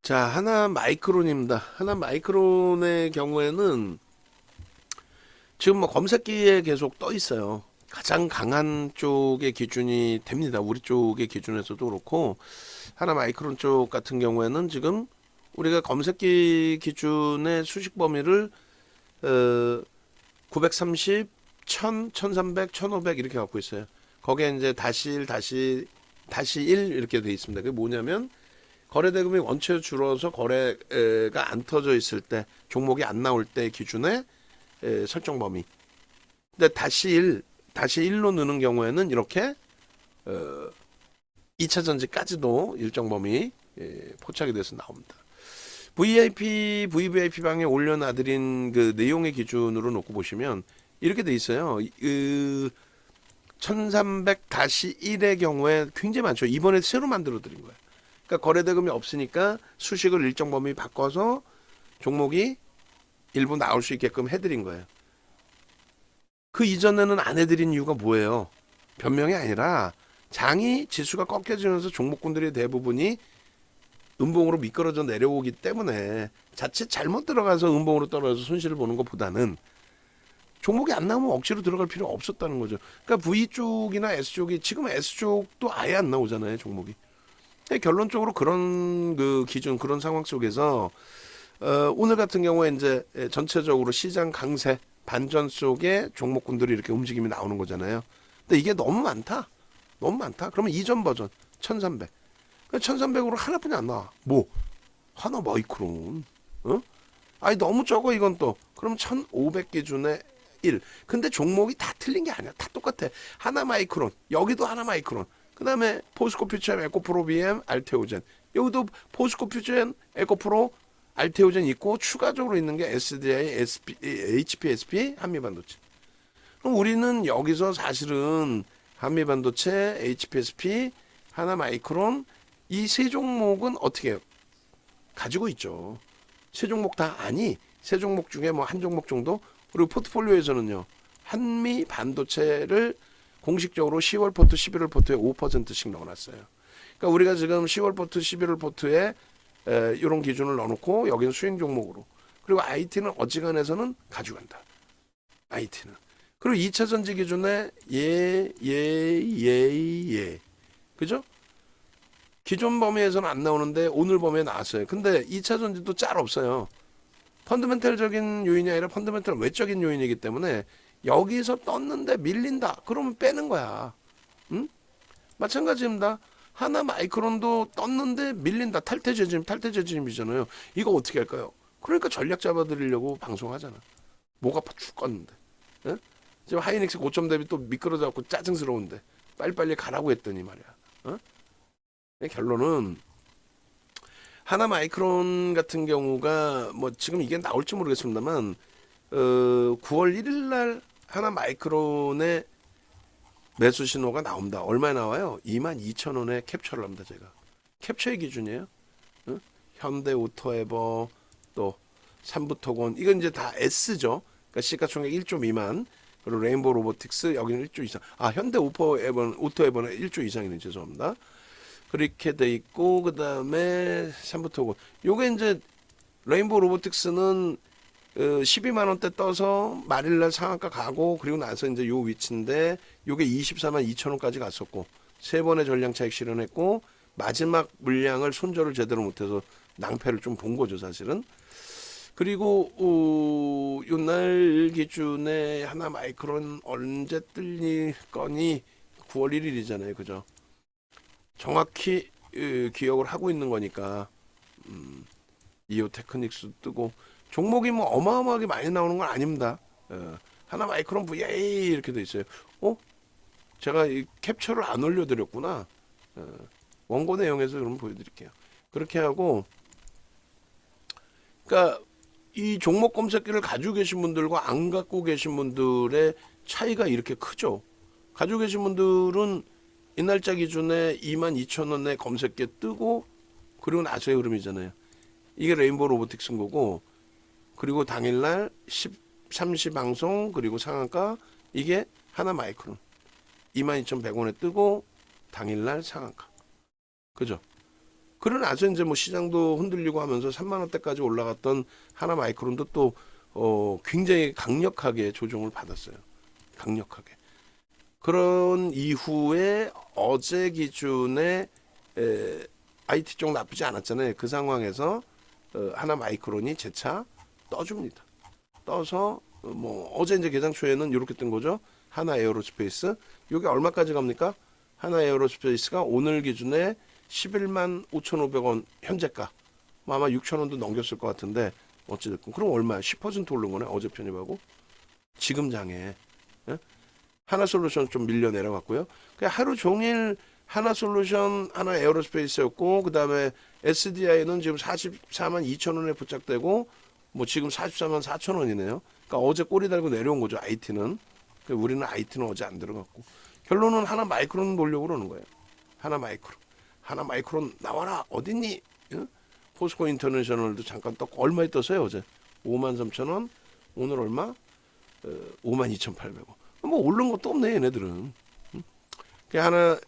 자, 하나 마이크론입니다. 하나 마이크론의 경우에는 지금 뭐 검색기에 계속 떠 있어요. 가장 강한 쪽의 기준이 됩니다. 우리 쪽의 기준에서도 그렇고, 하나 마이크론 쪽 같은 경우에는 지금 우리가 검색기 기준의 수식 범위를 930, 1000, 1300, 1500 이렇게 갖고 있어요. 거기에 이제 다시 1, 다시 1 이렇게 돼 있습니다. 그게 뭐냐면 거래대금이 원체 줄어서 거래가 안 터져 있을 때, 종목이 안 나올 때 기준의 설정 범위. 근데 다시 1로 넣는 경우에는 이렇게 2차 전지까지도 일정 범위 포착이 돼서 나옵니다. VVIP 방에 올려놔드린 그 내용의 기준으로 놓고 보시면 이렇게 돼 있어요. 1300-1의 경우에 굉장히 많죠. 이번에 새로 만들어 드린 거예요. 그러니까 거래대금이 없으니까 수식을 일정 범위 바꿔서 종목이 일부 나올 수 있게끔 해드린 거예요. 그 이전에는 안 해드린 이유가 뭐예요? 변명이 아니라 장이 지수가 꺾여지면서 종목군들의 대부분이 음봉으로 미끄러져 내려오기 때문에 자칫 잘못 들어가서 음봉으로 떨어져서 손실을 보는 것보다는 종목이 안 나오면 억지로 들어갈 필요가 없었다는 거죠. 그러니까 V 쪽이나 S 쪽이 지금 S 쪽도 아예 안 나오잖아요, 종목이. 결론적으로 그런 그 기준, 그런 상황 속에서 오늘 같은 경우에 이제 전체적으로 시장 강세 반전 속에 종목군들이 이렇게 움직임이 나오는 거잖아요. 근데 이게 너무 많다. 너무 많다. 그러면 이전 버전 1300. 1300으로 하나뿐이 안 나와. 뭐? 하나 마이크론. 어? 아니 너무 적어 이건 또. 그럼 1500 기준에 1. 근데 종목이 다 틀린 게 아니야. 다 똑같아. 하나 마이크론. 여기도 하나 마이크론. 그 다음에 포스코 퓨처엠, 에코프로 BM, 알테오젠. 여기도 포스코 퓨처엠, 에코프로, 알테오젠 있고 추가적으로 있는 게 SDI, HPSP, 한미반도체. 그럼 우리는 여기서 사실은 한미반도체, HPSP, 하나마이크론 이 세 종목은 어떻게 해요? 가지고 있죠. 세 종목 다 아니. 세 종목 중에 뭐 한 종목 정도. 그리고 포트폴리오에서는요. 한미반도체를 공식적으로 10월 포트, 11월 포트에 5%씩 넣어놨어요. 그러니까 우리가 지금 10월 포트, 11월 포트에 이런 기준을 넣어놓고 여기는 수행 종목으로. 그리고 IT는 어지간해서는 가져간다. IT는. 그리고 2차 전지 기준에 그죠? 기존 범위에서는 안 나오는데 오늘 범위에 나왔어요. 근데 2차 전지도 짤 없어요. 펀더멘탈적인 요인이 아니라 펀더멘탈 외적인 요인이기 때문에 여기서 떴는데 밀린다. 그러면 빼는 거야. 응? 마찬가지입니다. 하나 마이크론도 떴는데 밀린다. 탈퇴재짐이잖아요. 이거 어떻게 할까요? 그러니까 전략 잡아드리려고 방송하잖아. 목 아파 죽겠는데. 예? 지금 하이닉스 고점 대비 또 미끄러져갖고 짜증스러운데 빨리빨리 가라고 했더니 말이야. 어? 결론은 하나 마이크론 같은 경우가 뭐 지금 이게 나올지 모르겠습니다만 9월 1일 날 하나 마이크론의 매수 신호가 나옵니다. 얼마에 나와요? 22,000원에 캡처를 합니다. 제가. 캡처의 기준이에요. 응? 현대오토에버 또 삼부토건 이건 이제 다 S죠. 그러니까 시가총액 1조 미만. 그리고 레인보우 로보틱스 여기는 1조 이상. 아 현대 오토에버는 1조 이상이네. 죄송합니다. 그렇게 돼 있고 그다음에 삼부토건. 요게 이제 레인보우 로보틱스는 12만 원대 떠서 말일날 상한가 가고 그리고 나서 이제 요 위치인데 요게 24만 2천 원까지 갔었고 세 번의 전량 차익 실현했고 마지막 물량을 손절을 제대로 못해서 낭패를 좀 본 거죠 사실은. 그리고 요날 기준에 하나 마이크론 언제 뜰 건이 9월 1일이잖아요, 그죠? 정확히 기억을 하고 있는 거니까 이오 테크닉스 뜨고 종목이 뭐 어마어마하게 많이 나오는 건 아닙니다. 하나 마이크론 VA 이렇게 돼 있어요. 제가 이 캡처를 안 올려드렸구나. 원고 내용에서 그럼 보여드릴게요. 그렇게 하고, 그러니까 이 종목 검색기를 가지고 계신 분들과 안 갖고 계신 분들의 차이가 이렇게 크죠. 가지고 계신 분들은 이날짜 기준에 22,000원에 검색기 뜨고 그리고 나서의 흐름이잖아요. 이게 레인보우 로보틱스인 거고 그리고 당일날 30 방송 그리고 상한가 이게 하나 마이크론 22,100원에 뜨고 당일날 상한가 그죠? 그러나서 이제 뭐 시장도 흔들리고 하면서 3만 원대까지 올라갔던 하나 마이크론도 또 굉장히 강력하게 조정을 받았어요. 강력하게. 그런 이후에 어제 기준에 IT 쪽 나쁘지 않았잖아요. 그 상황에서 하나 마이크론이 재차 떠줍니다. 떠서 뭐 어제 이제 개장 초에는 이렇게 뜬 거죠. 하나 에어로스페이스. 이게 얼마까지 갑니까? 하나 에어로스페이스가 오늘 기준에 11만 5,500원 현재가. 뭐 아마 6,000원도 넘겼을 것 같은데 어찌됐건 그럼 얼마야? 10% 오른 거네. 어제 편입하고 지금 장에. 예? 하나솔루션 좀 밀려 내려갔고요. 그냥 하루 종일 하나솔루션, 하나 에어로스페이스였고, 그 다음에 SDI는 지금 44만 2천 원에 부착되고, 뭐 지금 44만 4천 원이네요. 그러니까 어제 꼬리 달고 내려온 거죠, IT는. 우리는 IT는 어제 안 들어갔고. 결론은 하나 마이크론 보려고 그러는 거예요. 하나 마이크론. 하나 마이크론 나와라. 어딨니? 예? 포스코 인터내셔널도 잠깐 떴고, 얼마에 떴어요, 어제? 5만 3천 원. 오늘 얼마? 5만 2,800원. 뭐 오른 것도 없네 얘네들은. 그 하나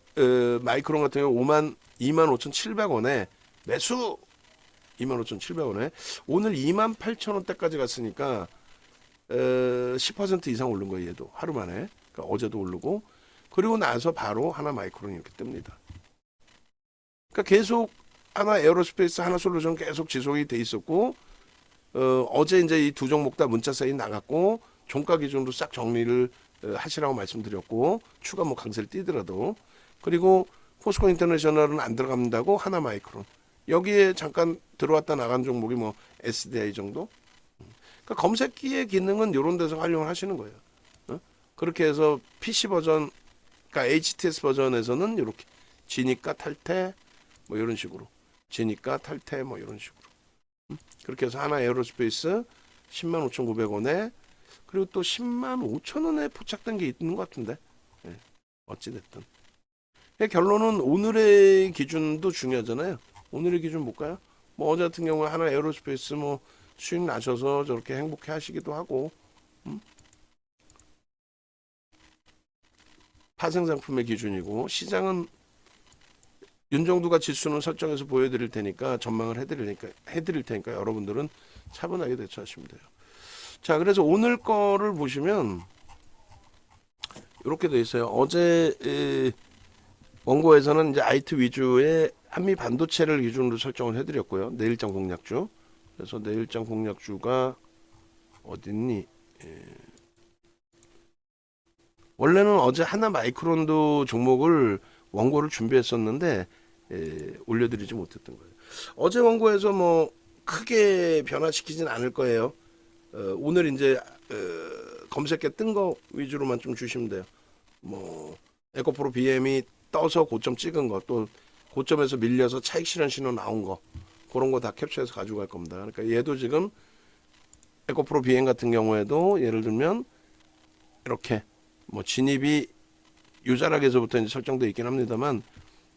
마이크론 같은 경우 25,700원에 매수 25,700원에 오늘 28,000원대까지 갔으니까 10% 이상 오른 거예요. 얘도 하루 만에. 그러니까 어제도 오르고 그리고 나서 바로 하나 마이크론이 이렇게 뜹니다. 그러니까 계속 하나 에어로스페이스 하나 솔루션 계속 지속이 돼 있었고 어제 이제 이 두 종목 다 문자 사인 나갔고 종가 기준으로 싹 정리를 하시라고 말씀드렸고 추가 뭐 강세를 띄더라도 그리고 포스코 인터내셔널은 안 들어간다고 하나 마이크론 여기에 잠깐 들어왔다 나간 종목이 뭐 SDI 정도. 그러니까 검색기의 기능은 이런 데서 활용을 하시는 거예요. 그렇게 해서 PC 버전, 그러니까 HTS 버전에서는 이렇게 지니까 탈퇴 뭐 이런 식으로 지니까 탈퇴 뭐 이런 식으로 그렇게 해서 하나 에어로스페이스 10만 5,900원에 그리고 또 10만 5천 원에 포착된 게 있는 것 같은데 어찌됐든 결론은 오늘의 기준도 중요하잖아요. 오늘의 기준 볼까요? 뭐 어제 같은 경우에 하나 에어로스페이스 뭐 수익 나셔서 저렇게 행복해 하시기도 하고 파생상품의 기준이고 시장은 윤정두가 지수는 설정해서 보여드릴 테니까 전망을 해드릴 테니까 여러분들은 차분하게 대처하시면 돼요. 자, 그래서 오늘 거를 보시면 이렇게 돼 있어요. 어제 원고에서는 이제 IT 위주의 한미 반도체를 기준으로 설정을 해드렸고요. 내일장 공략주. 그래서 내일장 공략주가 어딨니? 원래는 어제 하나 마이크론도 종목을 원고를 준비했었는데 올려드리지 못했던 거예요. 어제 원고에서 뭐 크게 변화시키진 않을 거예요. 오늘 이제 검색에 뜬 거 위주로만 좀 주시면 돼요. 뭐 에코프로 BM이 떠서 고점 찍은 거, 또 고점에서 밀려서 차익 실현 신호 나온 거, 그런 거 다 캡처해서 가져갈 겁니다. 그러니까 얘도 지금 에코프로 BM 같은 경우에도 예를 들면 이렇게 뭐 진입이 유자락에서부터 이제 설정되어 있긴 합니다만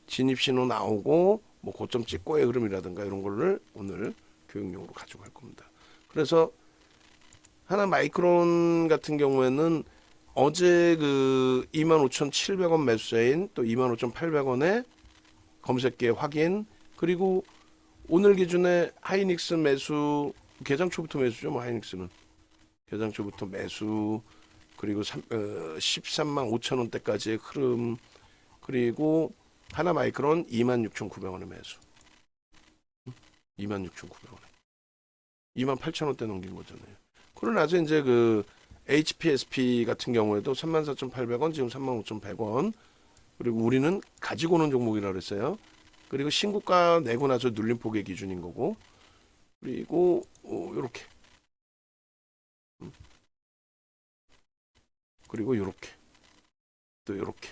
진입 신호 나오고 뭐 고점 찍고의 흐름이라든가 이런 거를 오늘 교육용으로 가져갈 겁니다. 그래서 하나 마이크론 같은 경우에는 어제 그 25,700원 매수자인 또 25,800원에 검색기에 확인 그리고 오늘 기준에 하이닉스 매수 개장 초부터 매수죠. 뭐 하이닉스는 개장 초부터 매수 그리고 13만 5천 원대까지의 흐름 그리고 하나 마이크론 26,900원에 매수 26,900원에 28,000원대 넘긴 거잖아요. 그러고 나서 이제 그 HPSP 같은 경우에도 34,800원 지금 35,100원 그리고 우리는 가지고 오는 종목이라고 그랬어요. 그리고 신고가 내고 나서 눌림폭의 기준인 거고 그리고 요렇게 그리고 요렇게 또 요렇게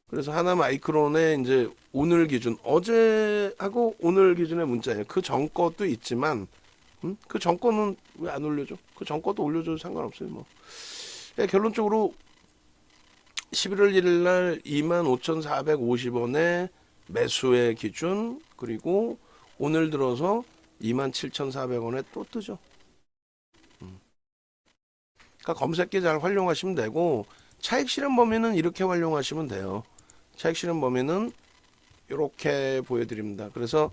그래서 하나 마이크론의 이제 오늘 기준 어제하고 오늘 기준의 문자예요. 그 전 것도 있지만 그 전 거는 왜 안 올려줘? 그 전 것도 올려줘도 상관없어요. 뭐 결론적으로 11월 1일 날 25,450원에 매수의 기준 그리고 오늘 들어서 27,400원에 또 뜨죠. 그러니까 검색기 잘 활용하시면 되고 차익 실현 범위는 이렇게 활용하시면 돼요. 차익 실현 범위는 이렇게 보여드립니다. 그래서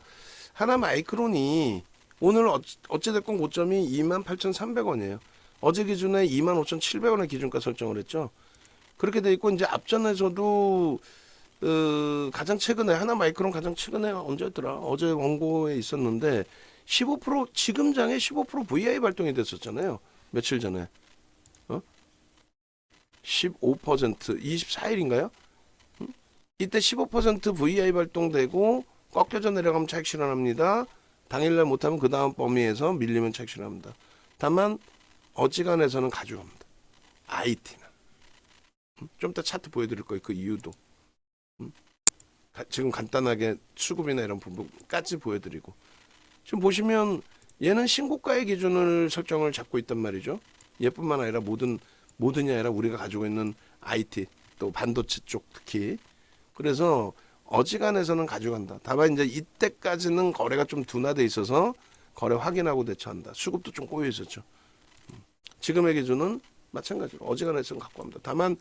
하나 마이크론이 오늘 어찌됐건 고점이 28,300원이에요. 어제 기준에 25,700원의 기준가 설정을 했죠. 그렇게 돼 있고 이제 앞전에서도 가장 최근에 하나 마이크론 가장 최근에 언제였더라? 어제 원고에 있었는데 15% 지금 장에 15% VI 발동이 됐었잖아요. 며칠 전에 15% 24일인가요? 이때 15% VI 발동되고 꺾여져 내려가면 차익 실현합니다. 당일날 못하면 그 다음 범위에서 밀리면 차익 실현합니다. 다만 어지간해서는 가져갑니다. IT는 좀 이따 차트 보여드릴 거예요. 그 이유도 지금 간단하게 수급이나 이런 부분까지 보여드리고 지금 보시면 얘는 신고가의 기준을 설정을 잡고 있단 말이죠. 얘뿐만 아니라 모든이 아니라 우리가 가지고 있는 IT 또 반도체 쪽 특히 그래서 어지간해서는 가져간다. 다만 이제 이때까지는 거래가 좀 둔화돼 있어서 거래 확인하고 대처한다. 수급도 좀 꼬여 있었죠. 지금의 기준은 마찬가지로 어지간해서는 갖고 갑니다. 다만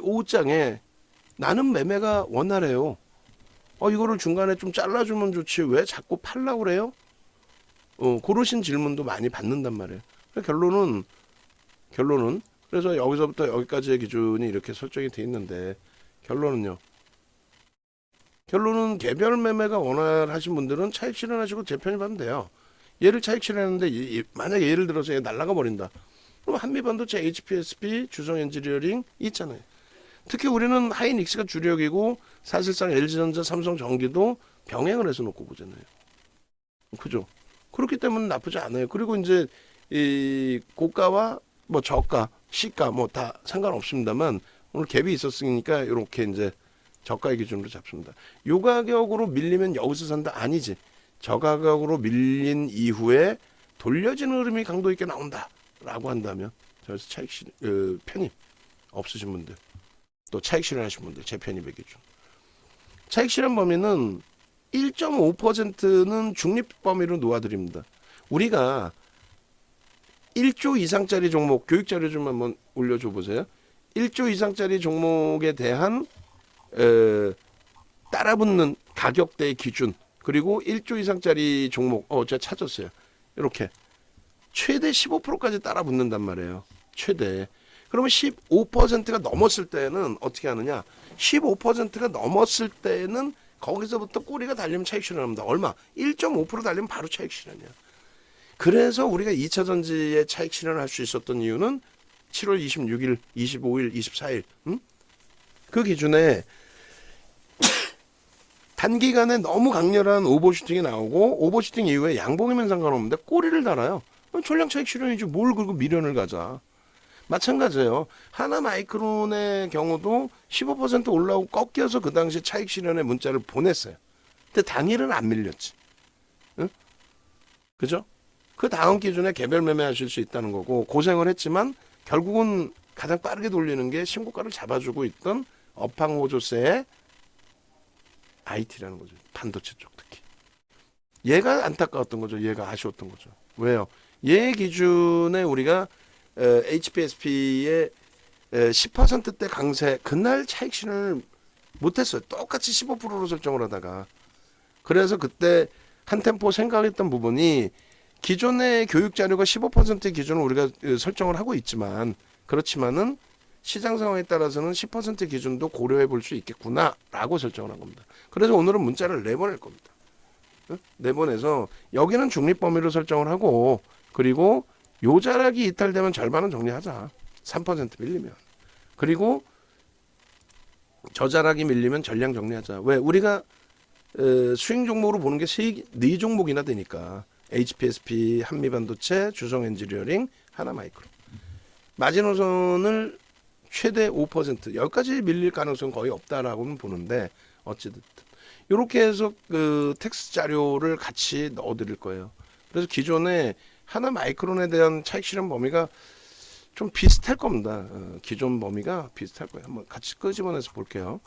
오후장에 나는 매매가 원활해요. 이거를 중간에 좀 잘라주면 좋지 왜 자꾸 팔라고 그래요? 그러신 질문도 많이 받는단 말이에요. 결론은 그래서 여기서부터 여기까지의 기준이 이렇게 설정이 돼 있는데 결론은 개별 매매가 원활하신 분들은 차익 실현하시고 재편입하면 돼요. 얘를 차익 실현하는데 만약에 예를 들어서 얘 날아가 버린다. 그럼 한미반도체, HPSP, 주성엔지니어링 있잖아요. 특히 우리는 하이닉스가 주력이고 사실상 LG전자, 삼성전기도 병행을 해서 놓고 보잖아요. 그죠? 그렇기 때문에 나쁘지 않아요. 그리고 이제 이 고가와 뭐 저가, 시가 뭐 다 상관없습니다만 오늘 갭이 있었으니까 이렇게 이제 저가의 기준으로 잡습니다. 요 가격으로 밀리면 여기서 산다? 아니지. 저 가격으로 밀린 이후에 돌려지는 흐름이 강도 있게 나온다 라고 한다면 그래서 차익 편입 없으신 분들 또 차익 실현하신 분들 재편입의 기준 차익 실현 범위는 1.5%는 중립 범위로 놓아드립니다. 우리가 1조 이상짜리 종목 교육 자료 좀 한번 올려줘 보세요. 1조 이상짜리 종목에 대한 따라붙는 가격대의 기준 그리고 1조 이상짜리 종목 제가 찾았어요. 이렇게 최대 15%까지 따라붙는단 말이에요. 최대. 그러면 15%가 넘었을 때는 어떻게 하느냐? 15%가 넘었을 때는 거기서부터 꼬리가 달리면 차익 실현합니다. 얼마? 1.5% 달리면 바로 차익 실현이야. 그래서 우리가 2차전지에 차익 실현할 수 있었던 이유는 7월 26일, 25일, 24일 그 기준에 단기간에 너무 강렬한 오버슈팅이 나오고 오버슈팅 이후에 양봉이면 상관없는데 꼬리를 달아요. 전량 차익 실현이지 뭘 그리고 미련을 가자. 마찬가지예요. 하나 마이크론의 경우도 15% 올라오고 꺾여서 그 당시 차익 실현의 문자를 보냈어요. 근데 당일은 안 밀렸지. 응? 그죠? 그 다음 기준에 개별 매매하실 수 있다는 거고 고생을 했지만 결국은 가장 빠르게 돌리는 게 신고가를 잡아주고 있던 업황호조세의 IT라는 거죠. 반도체 쪽 특히. 얘가 안타까웠던 거죠. 얘가 아쉬웠던 거죠. 왜요? 얘 기준에 우리가 HPSP의 10%대 강세 그날 차익 실현을 못했어요. 똑같이 15%로 설정을 하다가 그래서 그때 한 템포 생각했던 부분이 기존의 교육 자료가 15% 기준을 우리가 설정을 하고 있지만 그렇지만은 시장 상황에 따라서는 10% 기준도 고려해 볼 수 있겠구나라고 설정을 한 겁니다. 그래서 오늘은 문자를 내보낼 겁니다. 내보내서 여기는 중립 범위로 설정을 하고 그리고 요 자락이 이탈되면 절반은 정리하자. 3% 밀리면. 그리고 저 자락이 밀리면 전량 정리하자. 왜? 우리가 수익 종목으로 보는 게 네 종목이나 되니까 HPSP, 한미반도체, 주성엔지니어링, 하나마이크론. 마지노선을 최대 5% 여기까지 밀릴 가능성은 거의 없다라고는 보는데 어찌됐든 이렇게 해서 그 텍스트 자료를 같이 넣어드릴 거예요. 그래서 기존에 하나 마이크론에 대한 차익 실현 범위가 좀 비슷할 겁니다. 기존 범위가 비슷할 거예요. 한번 같이 끄집어내서 볼게요.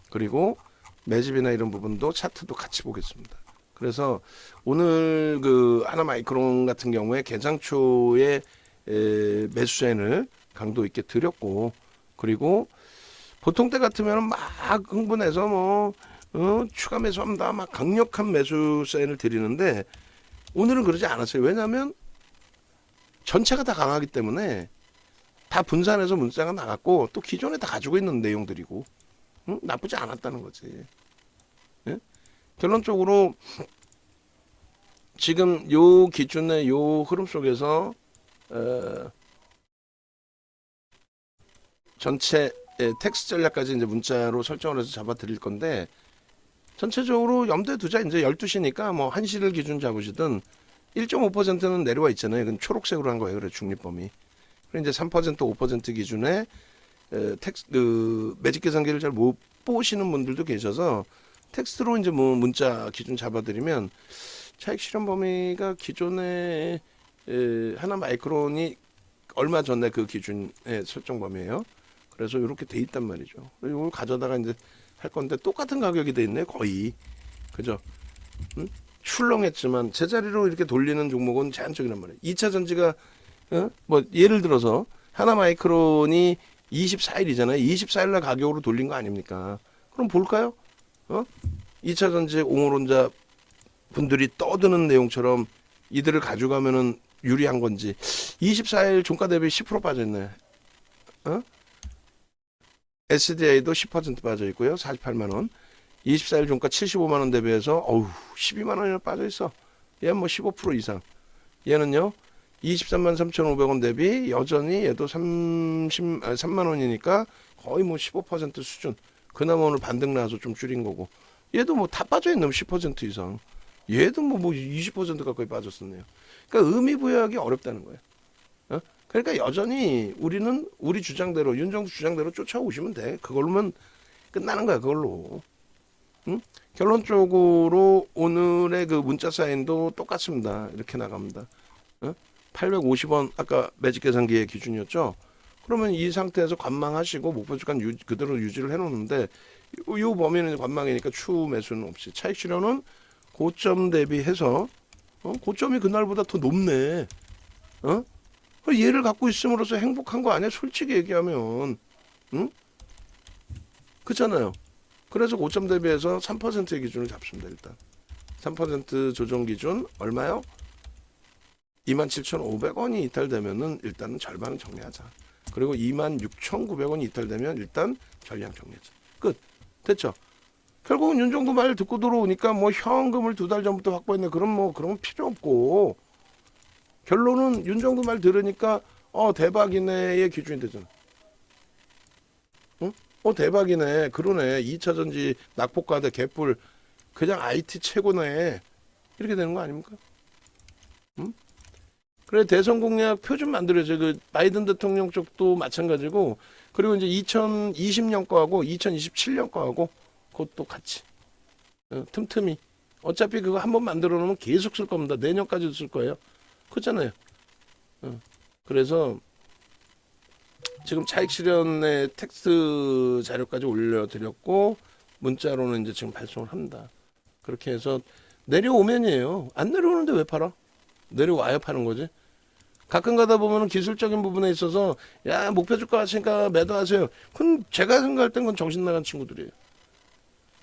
그리고 매집이나 이런 부분도 차트도 같이 보겠습니다. 그래서 오늘 그 하나 마이크론 같은 경우에 개장 초에 매수세를 강도 있게 드렸고 그리고 보통 때 같으면 막 흥분해서 뭐 추가 매수합니다. 막 강력한 매수 사인을 드리는데 오늘은 그러지 않았어요. 왜냐하면 전체가 다 강하기 때문에 다 분산해서 문자가 나갔고 또 기존에 다 가지고 있는 내용들이고 나쁘지 않았다는 거지. 예? 결론적으로 지금 요 기준의 요 흐름 속에서 전체 텍스트 전략까지 이제 문자로 설정을 해서 잡아 드릴 건데 전체적으로 염두에 두자. 이제 12시니까 뭐 1시를 기준 잡으시든 1.5%는 내려와 있잖아요. 이건 초록색으로 한 거예요. 그래 중립범위. 그리고 이제 3% 5% 기준에 매직 계산기를 잘 못 보시는 분들도 계셔서 텍스트로 이제 뭐 문자 기준 잡아드리면 차익 실현 범위가 기존에 하나 마이크론이 얼마 전에 그 기준의 설정 범위예요. 그래서 이렇게 돼 있단 말이죠. 이걸 가져다가 이제 할 건데 똑같은 가격이 돼 있네 거의. 그죠? 출렁했지만 제자리로 이렇게 돌리는 종목은 제한적이란 말이에요. 2차 전지가 뭐 예를 들어서 하나 마이크론이 24일이잖아요. 24일 날 가격으로 돌린 거 아닙니까? 그럼 볼까요? 2차 전지 옹호론자 분들이 떠드는 내용처럼 이들을 가져가면은 유리한 건지. 24일 종가 대비 10% 빠졌네. SDI도 10% 빠져 있고요. 48만 원. 24일 종가 75만 원 대비해서 12만 원이나 빠져 있어. 얘는 뭐 15% 이상. 얘는요. 23만 3,500원 대비 여전히 얘도 3만 원이니까 거의 뭐 15% 수준. 그나마 오늘 반등 나와서 좀 줄인 거고. 얘도 뭐 다 빠져 있는 10% 이상. 얘도 뭐 20% 가까이 빠졌었네요. 그러니까 의미 부여하기 어렵다는 거예요. 그러니까 여전히 우리는 우리 주장대로 윤정수 주장대로 쫓아오시면 돼. 그걸로만 끝나는 거야. 그걸로. 결론적으로 오늘의 그 문자 사인도 똑같습니다. 이렇게 나갑니다. 850원 아까 매직 계산기의 기준이었죠. 그러면 이 상태에서 관망하시고 목표 주가 그대로 유지를 해놓는데 이 범위는 관망이니까 추후 매수는 없이 차익 실현은 고점 대비해서 고점이 그날보다 더 높네. 얘를 갖고 있음으로써 행복한 거 아니야? 솔직히 얘기하면. 그렇잖아요. 그래서 고점 대비해서 3%의 기준을 잡습니다. 일단 3% 조정 기준 얼마요? 27,500원이 이탈되면은 일단은 절반은 정리하자. 그리고 26,900원이 이탈되면 일단 전량 정리하자. 끝. 됐죠? 결국은 윤정도 말 듣고 들어오니까 뭐 현금을 2달 전부터 확보했네. 그런 건 필요 없고 결론은 윤정도 말 들으니까 대박이네의 기준이 되잖아. 대박이네. 그러네. 2차 전지 낙폭과대 개뿔 그냥 IT 최고네. 이렇게 되는 거 아닙니까? 그래 대선 공약 표준 만들어져. 그 바이든 대통령 쪽도 마찬가지고 그리고 이제 2020년 거하고 2027년 거하고 그것도 같이 틈틈이 어차피 그거 한번 만들어 놓으면 계속 쓸 겁니다. 내년까지도 쓸 거예요. 그렇잖아요. 그래서 지금 차익 실현의 텍스트 자료까지 올려드렸고 문자로는 이제 지금 발송을 합니다. 그렇게 해서 내려오면이에요. 안 내려오는데 왜 팔아? 내려와야 파는 거지. 가끔 가다 보면 기술적인 부분에 있어서 야 목표 주가 하시니까 매도하세요. 그건 제가 생각할 땐 그건 정신 나간 친구들이에요.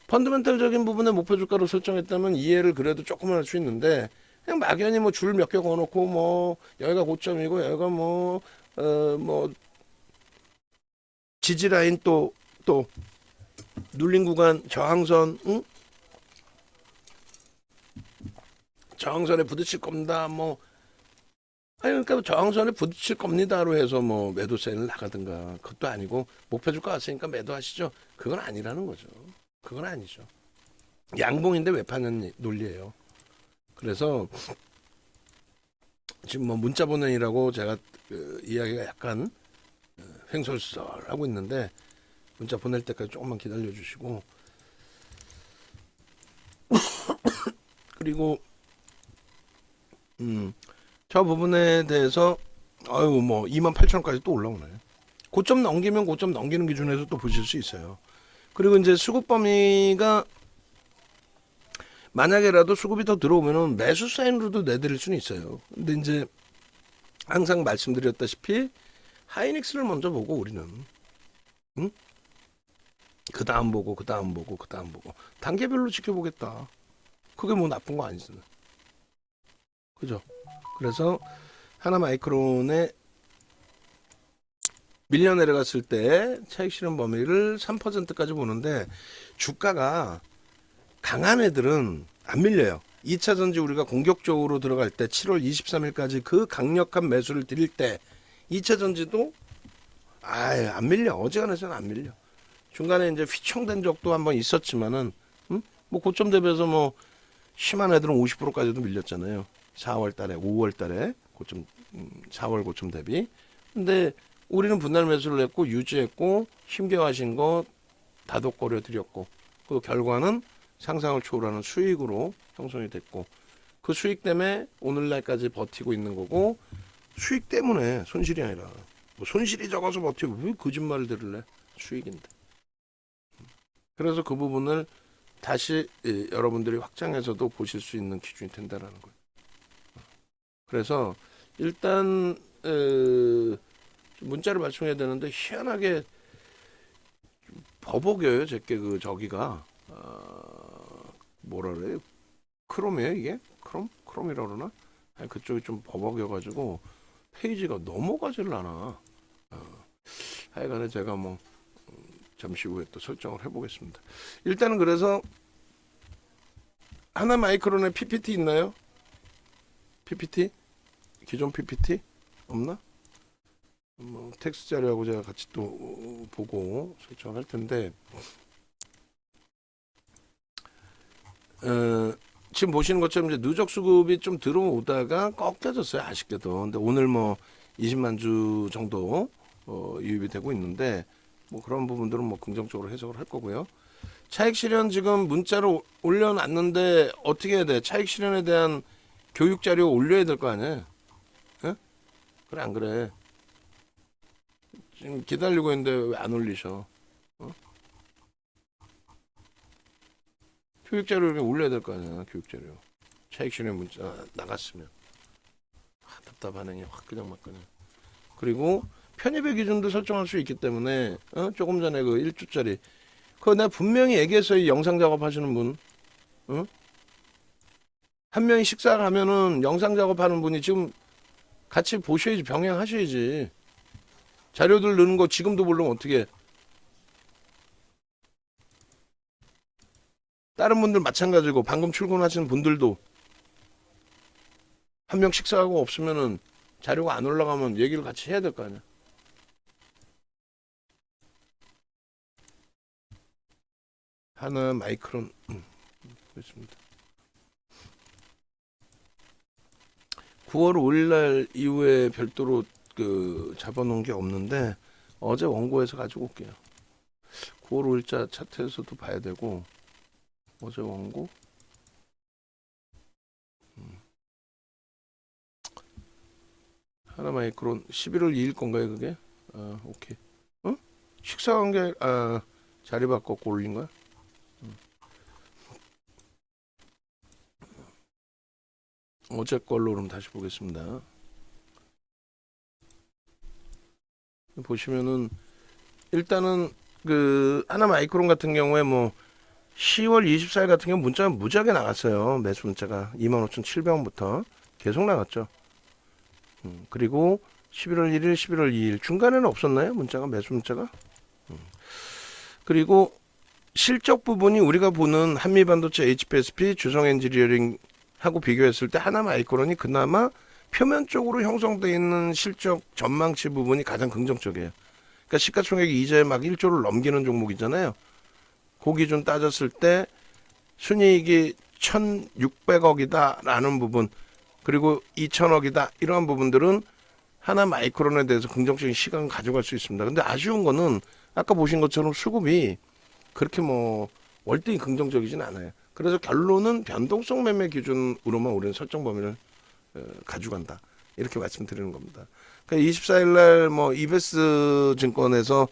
펀드멘탈적인 부분에 목표 주가로 설정했다면 이해를 그래도 조금은 할 수 있는데 그냥 막연히 뭐 줄 몇 개 거놓고 뭐 여기가 고점이고 여기가 뭐 지지라인 또 눌린 구간 저항선 저항선에 부딪힐 겁니다. 그러니까 저항선에 부딪힐 겁니다로 해서 뭐 매도 세를 나가든가 그것도 아니고 목표 주가 왔으니까 매도하시죠. 그건 아니라는 거죠. 그건 아니죠. 양봉인데 왜 파는 논리예요. 그래서 지금 뭐 문자 보내이라고 제가 이야기가 약간 횡설수설하고 있는데 문자 보낼 때까지 조금만 기다려 주시고 그리고 저 부분에 대해서 28,000원까지 또 올라오네. 고점 넘기면 고점 넘기는 기준에서 또 보실 수 있어요. 그리고 이제 수급 범위가 만약에라도 수급이 더 들어오면은 매수 사인으로도 내드릴 수는 있어요. 근데 이제 항상 말씀드렸다시피 하이닉스를 먼저 보고 우리는 그 다음 보고 단계별로 지켜보겠다. 그게 뭐 나쁜 거 아니잖아. 그죠? 그래서 하나마이크론에 밀려 내려갔을 때 차익 실현 범위를 3%까지 보는데 주가가 강한 애들은 안 밀려요. 2차 전지 우리가 공격적으로 들어갈 때 7월 23일까지 그 강력한 매수를 드릴 때 2차 전지도 안 밀려. 어지간해서는 안 밀려. 중간에 이제 휘청된 적도 한번 있었지만은 뭐 고점 대비해서 뭐 심한 애들은 50%까지도 밀렸잖아요. 4월 달에 5월 달에 고점 4월 고점 대비. 근데 우리는 분할 매수를 했고 유지했고 힘겨워하신 거 다독거려 드렸고 그 결과는 상상을 초월하는 수익으로 형성이 됐고 그 수익 때문에 오늘날까지 버티고 있는 거고 수익 때문에 손실이 아니라 뭐 손실이 적어서 버티고 왜 거짓말을 들을래? 수익인데. 그래서 그 부분을 다시 여러분들이 확장해서도 보실 수 있는 기준이 된다라는 거예요. 그래서 일단 문자를 발송해야 되는데 희한하게 버벅여요. 제게 그 저기가 뭐라 그래요? 크롬이에요 이게? 크롬이라 그러나? 아니, 그쪽이 좀 버벅여가지고 페이지가 넘어가질 않아. 하여간에 제가 뭐 잠시 후에 또 설정을 해보겠습니다. 일단은 그래서 하나마이크론에 PPT 있나요? PPT? 기존 PPT? 없나? 뭐 텍스트 자료하고 제가 같이 또 보고 설정할 텐데 지금 보시는 것처럼 이제 누적 수급이 좀 들어오다가 꺾여졌어요. 아쉽게도. 근데 오늘 뭐 20만 주 정도 유입이 되고 있는데 뭐 그런 부분들은 뭐 긍정적으로 해석을 할 거고요. 차익 실현 지금 문자로 올려놨는데 어떻게 해야 돼? 차익 실현에 대한 교육 자료 올려야 될 거 아니야? 에? 그래 안 그래? 지금 기다리고 있는데 왜 안 올리셔? 교육 자료를 올려야 될 거 아니야? 교육 자료. 차익 실현 문자 나갔으면 답답하네. 확 그냥 막 그냥. 그리고 편입의 기준도 설정할 수 있기 때문에 조금 전에 그 1주짜리 그거 내가 분명히 얘기했어요. 이 영상 작업하시는 분. 한 명이 식사를 하면은 영상 작업하는 분이 지금 같이 보셔야지. 병행하셔야지. 자료들 넣는 거 지금도 모르면 어떻게 해. 다른 분들 마찬가지고 방금 출근하시는 분들도 한 명 식사하고 없으면은 자료가 안 올라가면 얘기를 같이 해야 될 거 아니야. 하나 마이크론 그렇습니다. 9월 5일날 이후에 별도로 그 잡아놓은 게 없는데 어제 원고에서 가지고 올게요. 9월 5일자 차트에서도 봐야 되고 어제 원고 하나 마이크론 11월 2일 건가요 그게? 오케이. 식사 관계 자리 바꿔 올린 거야? 어제 걸로 그럼 다시 보겠습니다. 보시면은 일단은 그 하나 마이크론 같은 경우에 뭐 10월 24일 같은 경우 문자가 무지하게 나갔어요. 매수 문자가 25,700원부터 계속 나갔죠. 그리고 11월 1일, 11월 2일 중간에는 없었나요? 문자가 매수 문자가? 그리고 실적 부분이 우리가 보는 한미반도체 HPSP, 주성엔지니어링하고 비교했을 때 하나 마이크론이 그나마 표면적으로 형성되어 있는 실적 전망치 부분이 가장 긍정적이에요. 그러니까 시가총액이 이제 막 1조를 넘기는 종목이잖아요. 그 기준 따졌을 때 순이익이 1,600억이다 라는 부분 그리고 2,000억이다 이러한 부분들은 하나 마이크론에 대해서 긍정적인 시각을 가져갈 수 있습니다. 근데 아쉬운 거는 아까 보신 것처럼 수급이 그렇게 뭐 월등히 긍정적이진 않아요. 그래서 결론은 변동성 매매 기준으로만 우리는 설정 범위를 가져간다. 이렇게 말씀드리는 겁니다. 그러니까 24일 날 뭐 이베스 증권에서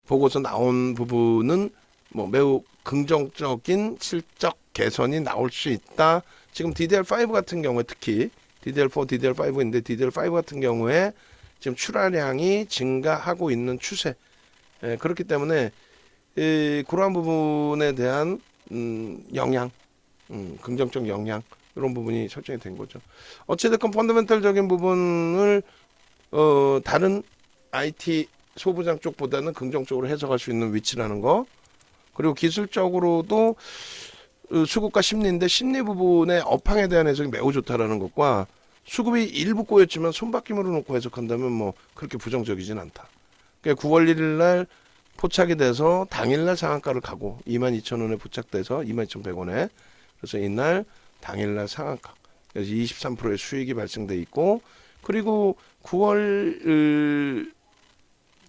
보고서 나온 부분은 뭐 매우 긍정적인 실적 개선이 나올 수 있다. 지금 DDR5 같은 경우에 특히 DDR4, DDR5인데 DDR5 같은 경우에 지금 출하량이 증가하고 있는 추세. 그렇기 때문에 그러한 부분에 대한 영향, 긍정적 영향 이런 부분이 설정이 된 거죠. 어찌됐건 펀더멘털적인 부분을 다른 IT 소부장 쪽보다는 긍정적으로 해석할 수 있는 위치라는 거. 그리고 기술적으로도 수급과 심리인데 심리 부분의 업황에 대한 해석이 매우 좋다라는 것과 수급이 일부 꼬였지만 손바뀜으로 놓고 해석한다면 뭐 그렇게 부정적이진 않다. 그러니까 9월 1일 날 포착이 돼서 당일날 상한가를 가고 22,000원에 포착돼서 22,100원에 그래서 이날 당일날 상한가 그래서 23%의 수익이 발생돼 있고 그리고 9월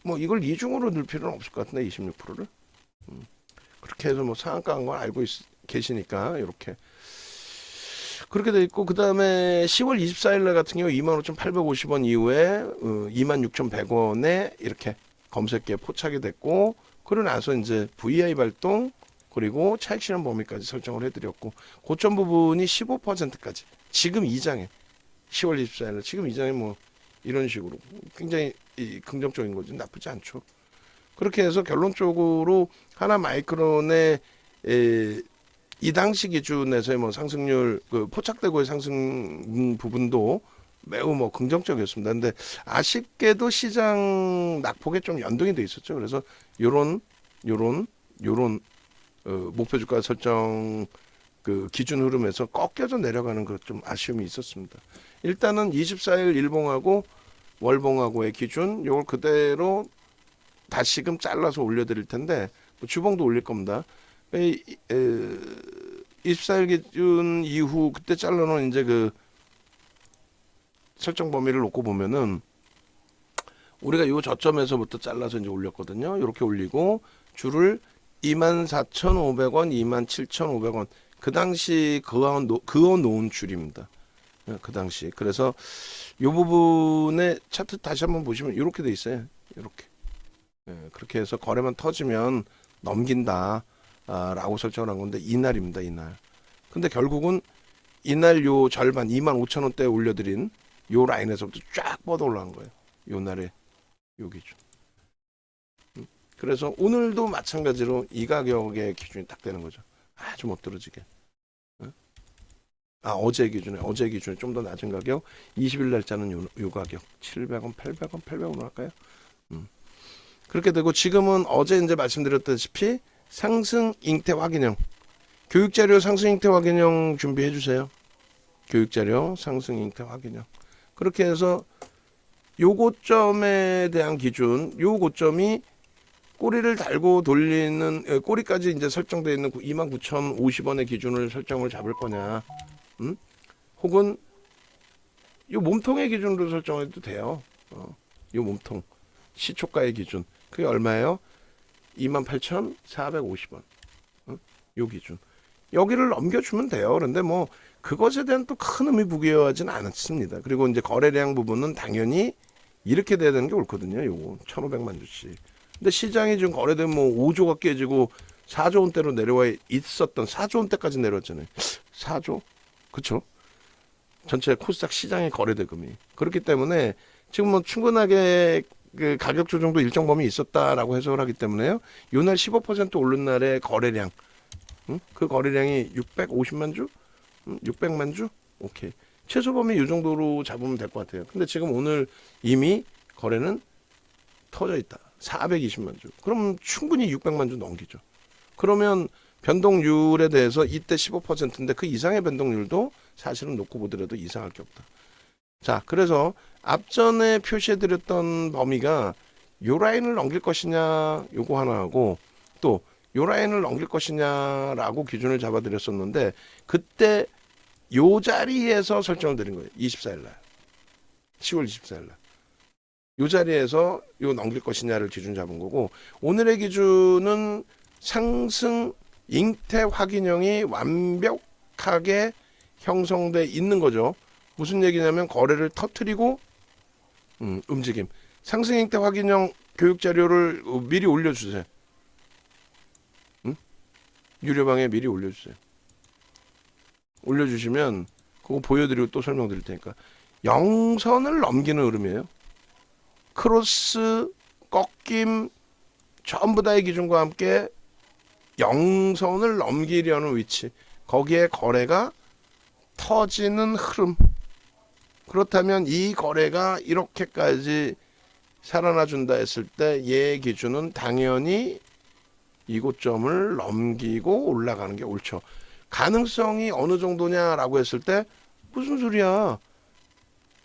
뭐 이걸 이중으로 넣을 필요는 없을 것 같은데 26%를 그렇게 해서 뭐 상한가 한 걸 알고 계시니까 이렇게 그렇게 돼 있고 그 다음에 10월 24일 날 같은 경우 25,850원 이후에 26,100원에 이렇게 검색기에 포착이 됐고 그러고 나서 이제 VI 발동 그리고 차익 실현 범위까지 설정을 해드렸고 고점 부분이 15%까지 지금 이 장에 10월 24일 날 지금 이 장에 뭐 이런 식으로 굉장히 긍정적인 거지 나쁘지 않죠. 그렇게 해서 결론적으로 하나마이크론의 이 당시 기준에서의 뭐 상승률 그 포착되고의 상승 부분도 매우 뭐 긍정적이었습니다. 근데 아쉽게도 시장 낙폭에 좀 연동이 돼 있었죠. 그래서 요런 목표 주가 설정 그 기준 흐름에서 꺾여져 내려가는 그 좀 아쉬움이 있었습니다. 일단은 24일 일봉하고 월봉하고의 기준 요걸 그대로 다시금 잘라서 올려드릴 텐데 뭐 주봉도 올릴 겁니다. 24일 기준 이후 그때 잘라놓은 이제 그 설정 범위를 놓고 보면은 우리가 요 저점에서부터 잘라서 이제 올렸거든요. 이렇게 올리고 줄을 24,500원, 27,500원 그 당시 그어놓은 줄입니다. 그 당시 그래서 요 부분에 차트 다시 한번 보시면 이렇게 돼 있어요. 이렇게 그렇게 해서 거래만 터지면 넘긴다 라고 설정을 한 건데 이날입니다. 이날 근데 결국은 이날 요 절반 25,000원대에 올려드린 요 라인에서부터 쫙 뻗어 올라간 거예요. 요 날에 요 기준. 그래서 오늘도 마찬가지로 이 가격의 기준이 딱 되는 거죠. 아주 못 떨어지게. 어제 기준에 좀 더 낮은 가격 20일 날짜는 요 가격 700원 800원으로 할까요? 그렇게 되고 지금은 어제 이제 말씀드렸다시피 상승 잉태 확인형 교육자료 상승 잉태 확인형 준비해 주세요. 교육자료 상승 잉태 확인형 그렇게 해서 요 고점에 대한 기준 요 고점이 꼬리를 달고 돌리는 꼬리까지 이제 설정되어 있는 29,050원의 기준을 설정을 잡을 거냐 혹은 요 몸통의 기준으로 설정해도 돼요. 요 몸통 시초가의 기준 그게 얼마예요? 28,450원 요 기준 여기를 넘겨주면 돼요. 그런데 뭐 그것에 대한 또 큰 의미 부여하지는 않습니다. 그리고 이제 거래량 부분은 당연히 이렇게 돼야 되는 게 옳거든요. 요거 1,500만 주씩. 근데 시장이 지금 거래되면 뭐 5조가 깨지고 4조 원대로 내려와 있었던 4조 원대까지 내려왔잖아요. 4조? 그쵸? 전체 코스닥 시장의 거래 대금이 그렇기 때문에 지금 뭐 충분하게 그 가격 조정도 일정 범위 있었다라고 해석을 하기 때문에요. 요날 15% 오른 날의 거래량 그 거래량이 650만 주? 600만 주? 오케이. 최소 범위 이 정도로 잡으면 될 것 같아요. 근데 지금 오늘 이미 거래는 터져 있다. 420만 주. 그럼 충분히 600만 주 넘기죠. 그러면 변동률에 대해서 이때 15%인데 그 이상의 변동률도 사실은 놓고 보더라도 이상할 게 없다. 자, 그래서 앞전에 표시해드렸던 범위가 요 라인을 넘길 것이냐 요거 하나 하고 또 요 라인을 넘길 것이냐라고 기준을 잡아드렸었는데 그때 요 자리에서 설정을 드린 거예요. 24일 날. 10월 24일 날. 요 자리에서 요 넘길 것이냐를 기준 잡은 거고 오늘의 기준은 상승 잉태 확인형이 완벽하게 형성돼 있는 거죠. 무슨 얘기냐면 거래를 터트리고 움직임. 상승 잉태 확인형 교육 자료를 미리 올려주세요. 유료방에 미리 올려주세요. 올려주시면 그거 보여드리고 또 설명드릴 테니까 영선을 넘기는 흐름이에요. 크로스, 꺾임, 전부 다의 기준과 함께 영선을 넘기려는 위치, 거기에 거래가 터지는 흐름. 그렇다면 이 거래가 이렇게까지 살아나 준다 했을 때 얘 기준은 당연히 이 고점을 넘기고 올라가는 게 옳죠. 가능성이 어느 정도냐라고 했을 때 무슨 소리야.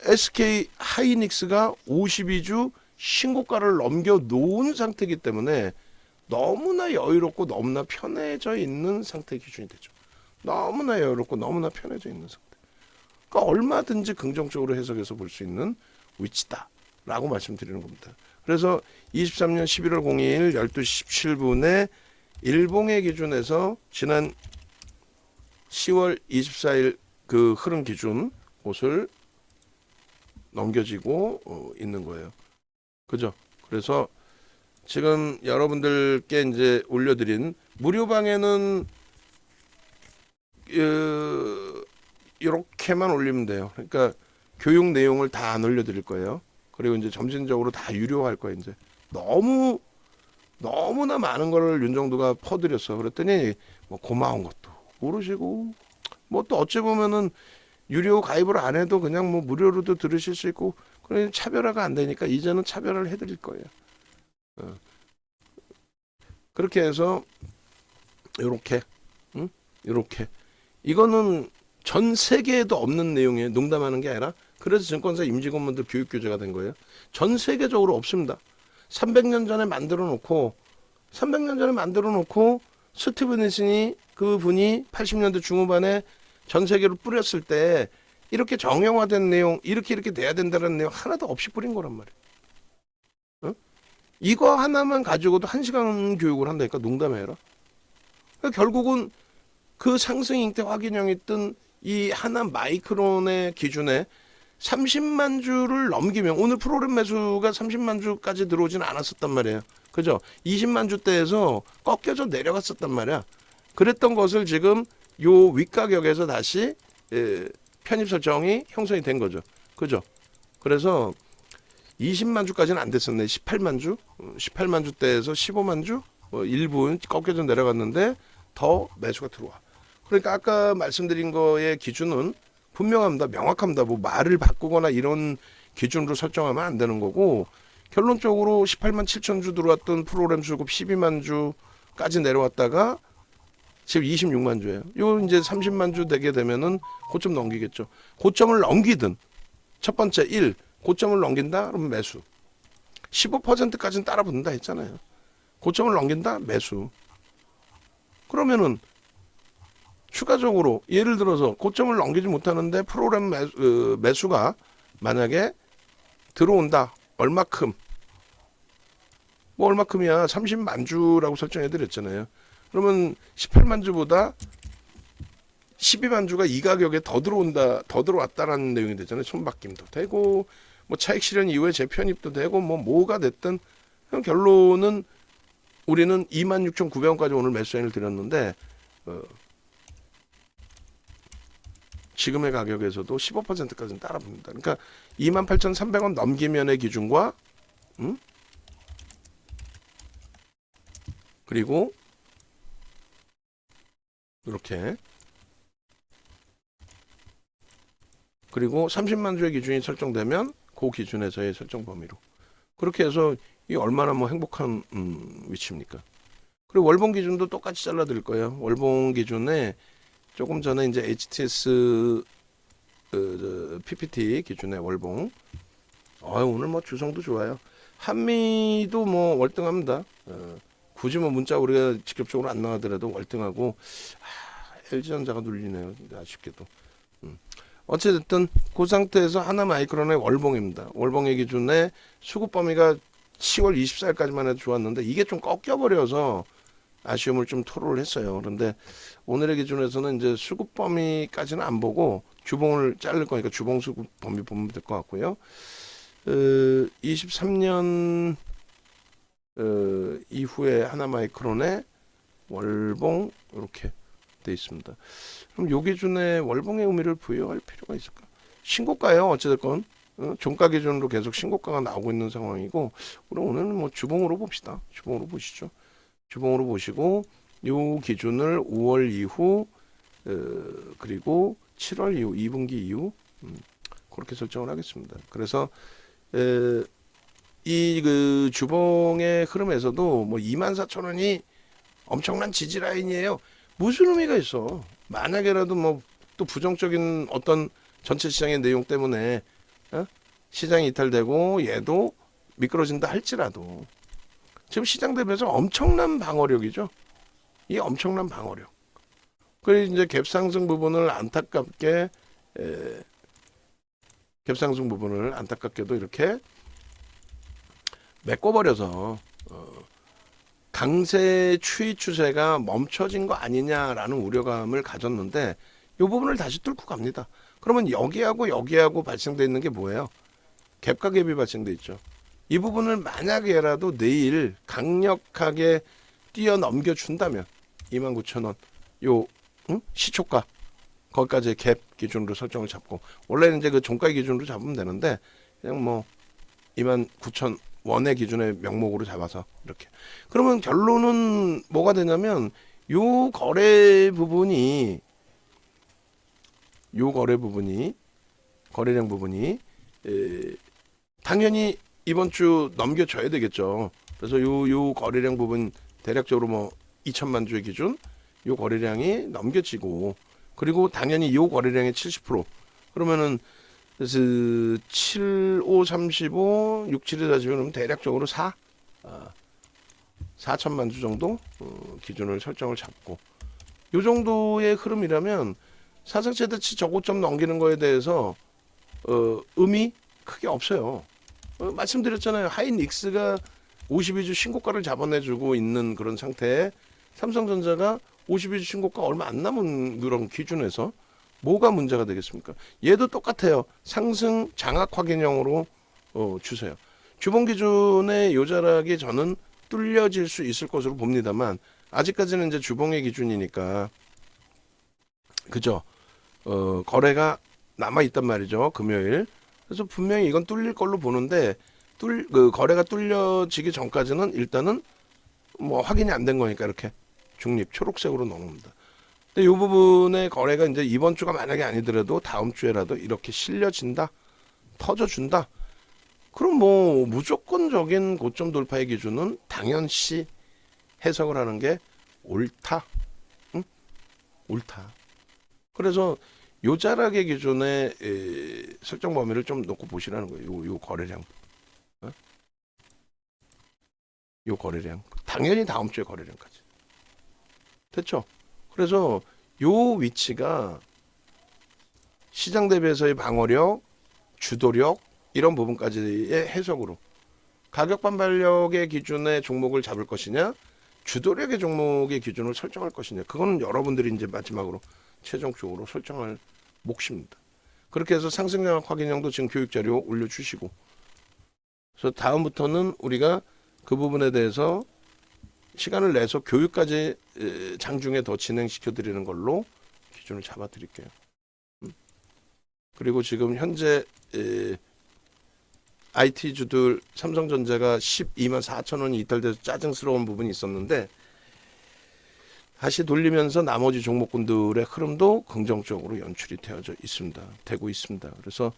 SK 하이닉스가 52주 신고가를 넘겨 놓은 상태이기 때문에 너무나 여유롭고 너무나 편해져 있는 상태 기준이 되죠. 너무나 여유롭고 너무나 편해져 있는 상태. 그러니까 얼마든지 긍정적으로 해석해서 볼 수 있는 위치다라고 말씀드리는 겁니다. 그래서 23년 11월 02일 12시 17분에 일봉의 기준에서 지난 10월 24일 그 흐름 기준 곳을 넘겨지고 있는 거예요. 그죠? 그래서 지금 여러분들께 이제 올려드린 무료방에는 이렇게만 올리면 돼요. 그러니까 교육 내용을 다 안 올려드릴 거예요. 그리고 이제 점진적으로 다 유료화할 거예요. 이제 너무나 많은 거를 윤정도가 퍼드렸어. 그랬더니 뭐 고마운 것도 모르시고 뭐 또 어찌 보면은 유료 가입을 안 해도 그냥 뭐 무료로도 들으실 수 있고 그래 차별화가 안 되니까 이제는 차별화를 해드릴 거예요. 그렇게 해서 요렇게 요렇게 이거는 전 세계에도 없는 내용이에요. 농담하는 게 아니라 그래서 증권사 임직원분들 교육 교재가 된 거예요. 전 세계적으로 없습니다. 300년 전에 만들어 놓고 스티브 니슨이 그분이 80년대 중후반에 전 세계로 뿌렸을 때 이렇게 정형화된 내용 이렇게 돼야 된다는 내용 하나도 없이 뿌린 거란 말이에요. 이거 하나만 가지고도 1시간 교육을 한다니까 농담해라. 그러니까 결국은 그 상승 잉태 확인형이 뜬 이 하나 마이크론의 기준에 30만 주를 넘기면 오늘 프로그램 매수가 30만 주까지 들어오지는 않았었단 말이에요. 그죠? 20만 주대에서 꺾여져 내려갔었단 말이야. 그랬던 것을 지금 요 윗가격에서 다시 편입 설정이 형성이 된 거죠. 그죠? 그래서 20만 주까지는 안 됐었네. 18만 주? 18만 주대에서 15만 주? 일부 꺾여져 내려갔는데 더 매수가 들어와. 그러니까 아까 말씀드린 거의 기준은 분명합니다. 명확합니다. 뭐 말을 바꾸거나 이런 기준으로 설정하면 안 되는 거고 결론적으로 18만 7천 주 들어왔던 프로그램 수급 12만 주까지 내려왔다가 지금 26만 주예요. 요 이제 30만 주 되게 되면은 고점 넘기겠죠. 고점을 넘기든 첫 번째 1 고점을 넘긴다 그러면 매수. 15%까지는 따라 붙는다 했잖아요. 고점을 넘긴다 매수. 그러면은 추가적으로 예를 들어서 고점을 넘기지 못하는데 프로그램 매수가 만약에 들어온다. 얼마큼? 뭐 얼마큼이야? 30만 주라고 설정해 드렸잖아요. 그러면 18만 주보다 12만 주가 이 가격에 더 들어왔다라는 내용이 되잖아요. 손바뀜도 되고 뭐 차익 실현 이후에 재편입도 되고 뭐가 됐든 결론은 우리는 26,900원까지 오늘 매수 사인을 드렸는데 지금의 가격에서도 15%까지는 따라 붙는다. 그러니까 28,300원 넘기면의 기준과 그리고 이렇게 그리고 30만 주의 기준이 설정되면 그 기준에서의 설정 범위로 그렇게 해서 이 얼마나 뭐 행복한 위치입니까? 그리고 월봉 기준도 똑같이 잘라 드릴 거예요. 월봉 기준에 조금 전에 이제 HTS PPT 기준의 월봉. 오늘 뭐 주성도 좋아요. 한미도 뭐 월등합니다. 굳이 뭐 문자 우리가 직접적으로 안 나가더라도 월등하고 LG전자가 눌리네요. 아쉽게도. 어쨌든 그 상태에서 하나 마이크론의 월봉입니다. 월봉의 기준에 수급 범위가 10월 24일까지만 해도 좋았는데 이게 좀 꺾여버려서 아쉬움을 좀 토로를 했어요. 그런데 오늘의 기준에서는 이제 수급 범위까지는 안 보고 주봉을 자를 거니까 주봉 수급 범위 보면 될 것 같고요. 23년 이후에 하나 마이크론의 월봉 이렇게 돼 있습니다. 그럼 요 기준에 월봉의 의미를 부여할 필요가 있을까? 신고가예요. 어찌됐건 종가 기준으로 계속 신고가가 나오고 있는 상황이고, 그럼 오늘은 뭐 주봉으로 봅시다. 주봉으로 보시죠. 주봉으로 보시고 요 기준을 5월 이후 그리고 7월 이후 2분기 이후 그렇게 설정을 하겠습니다. 그래서 이 그 주봉의 흐름에서도 뭐 24,000원이 엄청난 지지 라인이에요. 무슨 의미가 있어? 만약에라도 뭐 또 부정적인 어떤 전체 시장의 내용 때문에 시장이 이탈되고 얘도 미끄러진다 할지라도 지금 시장 대비해서 엄청난 방어력이죠. 이 엄청난 방어력. 그리고 이제 갭상승 부분을 안타깝게 갭상승 부분을 안타깝게도 이렇게 메꿔버려서 강세 추이 추세가 멈춰진 거 아니냐라는 우려감을 가졌는데 이 부분을 다시 뚫고 갑니다. 그러면 여기하고 발생돼 있는 게 뭐예요? 갭과 갭이 발생돼 있죠. 이 부분을 만약에라도 내일 강력하게 뛰어넘겨 준다면 29,000원 요 시초가 거기까지 갭 기준으로 설정을 잡고 원래는 이제 그 종가 기준으로 잡으면 되는데 그냥 뭐 29,000원의 기준의 명목으로 잡아서 이렇게 그러면 결론은 뭐가 되냐면 요 거래 부분이 거래량 부분이 당연히 이번 주 넘겨줘야 되겠죠. 그래서 요 거래량 부분 대략적으로 뭐 2천만 주의 기준 요 거래량이 넘겨지고 그리고 당연히 요 거래량의 70% 그러면은 그래서 7, 5, 35, 6, 7에 40 그러면 대략적으로 4천만 주 정도 기준을 설정을 잡고 요 정도의 흐름이라면 사상 최대치 저고점 넘기는 거에 대해서 의미 크게 없어요. 말씀드렸잖아요. 하이닉스가 52주 신고가를 잡아내주고 있는 그런 상태에 삼성전자가 52주 신고가 얼마 안 남은 그런 기준에서 뭐가 문제가 되겠습니까? 얘도 똑같아요. 상승 장악 확인형으로 주세요. 주봉 기준의 요자락이 저는 뚫려질 수 있을 것으로 봅니다만 아직까지는 이제 주봉의 기준이니까 그죠? 거래가 남아 있단 말이죠. 금요일. 그래서 분명히 이건 뚫릴 걸로 보는데 거래가 뚫려지기 전까지는 일단은 뭐 확인이 안 된 거니까 이렇게 중립 초록색으로 넣습니다. 근데 이 부분의 거래가 이제 이번 주가 만약에 아니더라도 다음 주에라도 이렇게 실려진다, 터져준다. 그럼 뭐 무조건적인 고점 돌파의 기준은 당연시 해석을 하는 게 옳다. 응? 옳다. 그래서 요 자락의 기준의 설정 범위를 좀 놓고 보시라는 거예요. 요 거래량. 요 거래량. 당연히 다음 주에 거래량까지. 됐죠? 그래서 요 위치가 시장 대비해서의 방어력, 주도력 이런 부분까지의 해석으로 가격 반발력의 기준의 종목을 잡을 것이냐 주도력의 종목의 기준을 설정할 것이냐 그거는 여러분들이 이제 마지막으로 최종적으로 설정할 몫입니다. 그렇게 해서 상승장악 확인형도 지금 교육자료 올려주시고 그래서 다음부터는 우리가 그 부분에 대해서 시간을 내서 교육까지 장중에 더 진행시켜 드리는 걸로 기준을 잡아 드릴게요. 그리고 지금 현재 IT주들 삼성전자가 124,000원이 이탈돼서 짜증스러운 부분이 있었는데 다시 돌리면서 나머지 종목군들의 흐름도 긍정적으로 연출이 되고 있습니다. 그래서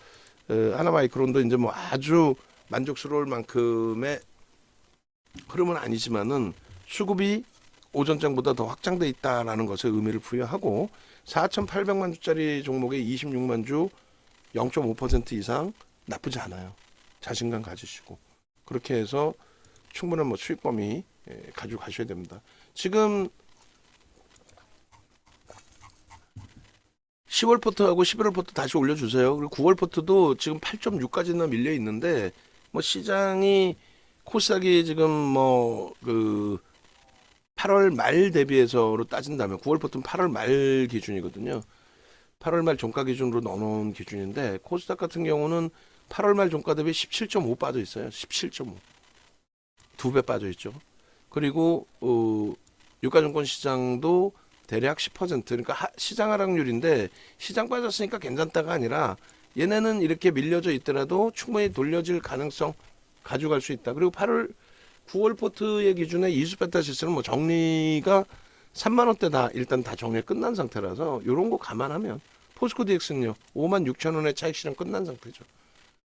하나마이크론도 이제 뭐 아주 만족스러울 만큼의 흐름은 아니지만은 수급이 오전장보다 더 확장돼 있다라는 것에 의미를 부여하고 4,800만 주짜리 종목의 26만 주 0.5% 이상 나쁘지 않아요. 자신감 가지시고 그렇게 해서 충분한 뭐 수익 범위 가지고 가셔야 됩니다. 지금 10월 포트하고 11월 포트 다시 올려주세요. 그리고 9월 포트도 지금 8.6까지나 밀려 있는데 뭐 시장이 코스닥이 지금 뭐 그 8월 말 대비해서로 따진다면 9월 포트는 8월 말 기준이거든요. 8월 말 종가 기준으로 넣어놓은 기준인데 코스닥 같은 경우는 8월 말 종가 대비 17.5 빠져 있어요. 17.5. 2배 빠져 있죠. 그리고 유가증권 시장도 대략 10% 그러니까 시장 하락률인데 시장 빠졌으니까 괜찮다가 아니라 얘네는 이렇게 밀려져 있더라도 충분히 돌려질 가능성 가져갈 수 있다. 그리고 9월 포트의 기준에 이수 베타시스는 뭐 정리가 3만 원대 다 일단 다 정리 끝난 상태라서 이런 거 감안하면 포스코 DX는요 5만 6천 원의 차익 실현 끝난 상태죠.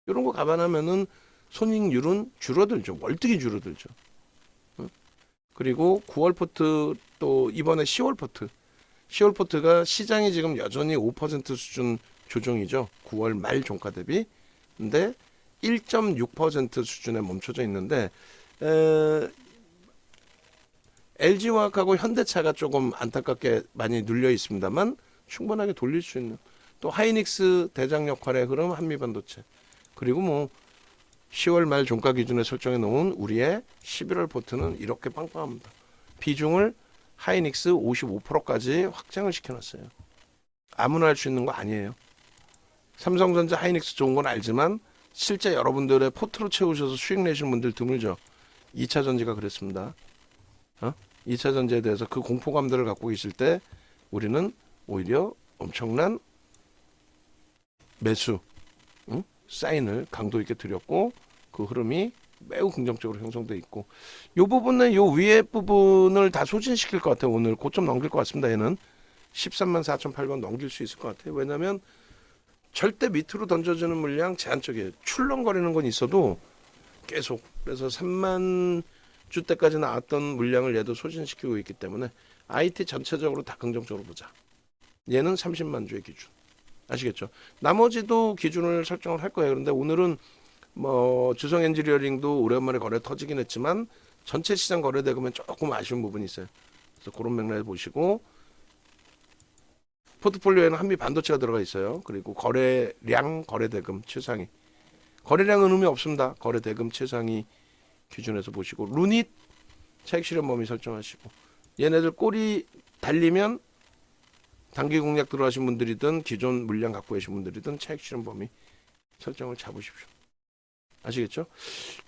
이런 거 감안하면은 손익률은 줄어들죠. 월등히 줄어들죠. 그리고 9월 포트 또 이번에 10월 포트 10월 포트가 시장이 지금 여전히 5% 수준 조정이죠. 9월 말 종가 대비. 근데 1.6% 수준에 멈춰져 있는데 LG화학하고 현대차가 조금 안타깝게 많이 눌려 있습니다만 충분하게 돌릴 수 있는 또 하이닉스 대장 역할의 흐름 한미반도체 그리고 뭐 10월 말 종가 기준에 설정해 놓은 우리의 11월 포트는 이렇게 빵빵합니다. 비중을 하이닉스 55%까지 확장을 시켜놨어요. 아무나 할 수 있는 거 아니에요. 삼성전자 하이닉스 좋은 건 알지만 실제 여러분들의 포트로 채우셔서 수익 내시는 분들 드물죠. 2차전지가 그랬습니다. 2차전지에 대해서 그 공포감들을 갖고 계실 때 우리는 오히려 엄청난 매수 사인을 강도 있게 드렸고 그 흐름이 매우 긍정적으로 형성돼 있고 이 부분은 요 위에 부분을 다 소진시킬 것 같아요. 오늘 고점 넘길 것 같습니다. 얘는 13만 4,800원 넘길 수 있을 것 같아요. 왜냐하면 절대 밑으로 던져주는 물량 제한적이에요. 출렁거리는 건 있어도 계속 그래서 3만 주대까지 나왔던 물량을 얘도 소진시키고 있기 때문에 IT 전체적으로 다 긍정적으로 보자. 얘는 30만 주의 기준. 아시겠죠? 나머지도 기준을 설정을 할 거예요. 그런데 오늘은 뭐 주성 엔지니어링도 오랜만에 거래 터지긴 했지만 전체 시장 거래 대금은 조금 아쉬운 부분이 있어요. 그래서 그런 맥락을 보시고 포트폴리오에는 한미 반도체가 들어가 있어요. 그리고 거래량, 거래 대금 최상위. 거래량은 의미 없습니다. 거래 대금 최상위 기준에서 보시고 루닛 차익 실현 범위 설정하시고 얘네들 꼬리 달리면 단기 공략 들어가신 분들이든 기존 물량 갖고 계신 분들이든 차익 실현 범위 설정을 잡으십시오. 아시겠죠?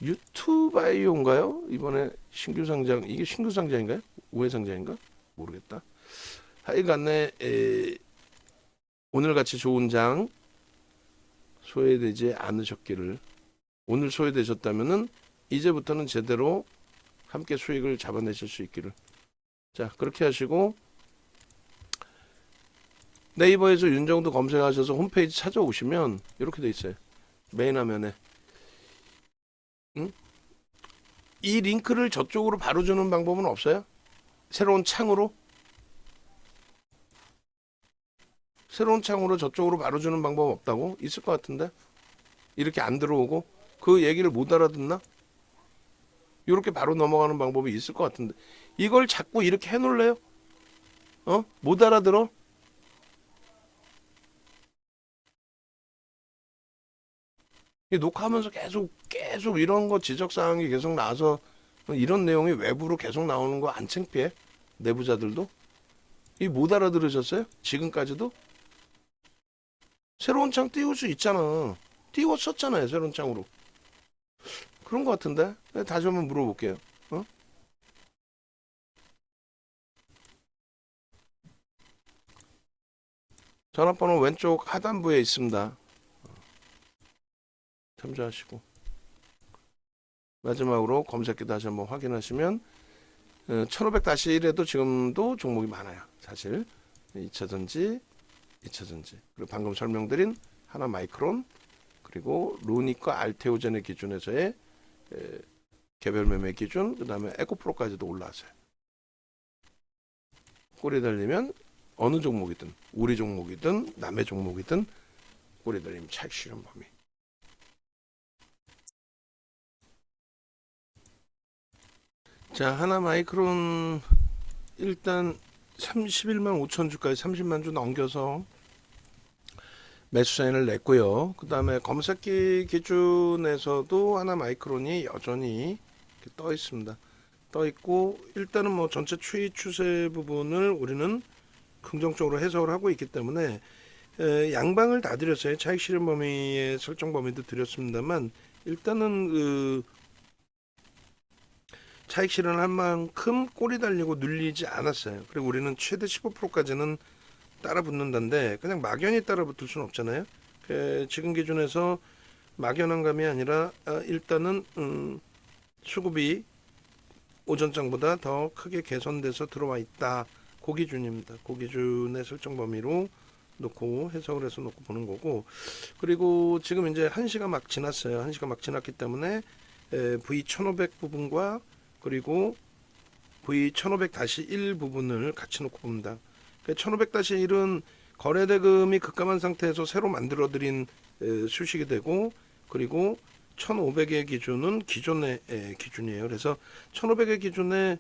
유튜바이오인가요? 이번에 신규 상장 이게 신규 상장인가요? 우회 상장인가? 모르겠다. 하여간에 오늘같이 좋은 장 소외되지 않으셨기를 오늘 소외되셨다면은 이제부터는 제대로 함께 수익을 잡아내실 수 있기를 자 그렇게 하시고 네이버에서 윤정도 검색하셔서 홈페이지 찾아오시면 이렇게 돼 있어요. 메인 화면에 이 링크를 저쪽으로 바로 주는 방법은 없어요? 새로운 창으로 저쪽으로 바로 주는 방법 없다고? 있을 것 같은데 이렇게 안 들어오고 그 얘기를 못 알아듣나? 이렇게 바로 넘어가는 방법이 있을 것 같은데 이걸 자꾸 이렇게 해놓을래요? 못 알아들어? 녹화하면서 계속 이런 거 지적사항이 계속 나와서 이런 내용이 외부로 계속 나오는 거 안 창피해? 내부자들도? 이 못 알아들으셨어요? 지금까지도? 새로운 창 띄울 수 있잖아. 띄웠었잖아요. 새로운 창으로. 그런 것 같은데? 다시 한번 물어볼게요. 전화번호 왼쪽 하단부에 있습니다. 참조하시고 마지막으로 검색기 다시 한번 확인하시면 1500-1에도 지금도 종목이 많아요. 사실 2차전지 그리고 방금 설명드린 하나마이크론 그리고 루닉과 알테오젠의 기준에서의 개별 매매 기준 그 다음에 에코프로까지도 올라왔어요. 꼬리 달리면 어느 종목이든 우리 종목이든 남의 종목이든 꼬리 달리면 차익 실현 범위 자 하나마이크론 일단 31만 5천 주까지 30만 주 넘겨서 매수 사인을 냈고요. 그 다음에 검색기 기준에서도 하나마이크론이 여전히 이렇게 떠 있습니다. 떠 있고 일단은 뭐 전체 추이 추세 부분을 우리는 긍정적으로 해석을 하고 있기 때문에 양방을 다 드렸어요. 차익 실현 범위의 설정 범위도 드렸습니다만 일단은 그 차익 실현을 한 만큼 꼬리 달리고 눌리지 않았어요. 그리고 우리는 최대 15%까지는 따라 붙는다는데 그냥 막연히 따라 붙을 수는 없잖아요. 지금 기준에서 막연한 감이 아니라 일단은 수급이 오전장보다 더 크게 개선돼서 들어와 있다. 그 기준입니다. 그 기준의 설정 범위로 놓고 해석을 해서 놓고 보는 거고, 그리고 지금 이제 1시가 막 지났어요. 1시가 막 지났기 때문에 V1500 부분과 그리고 V1500-1 부분을 같이 놓고 봅니다. 1500-1은 거래대금이 급감한 상태에서 새로 만들어드린 수식이 되고, 그리고 1500의 기준은 기존의 기준이에요. 그래서 1500의 기준의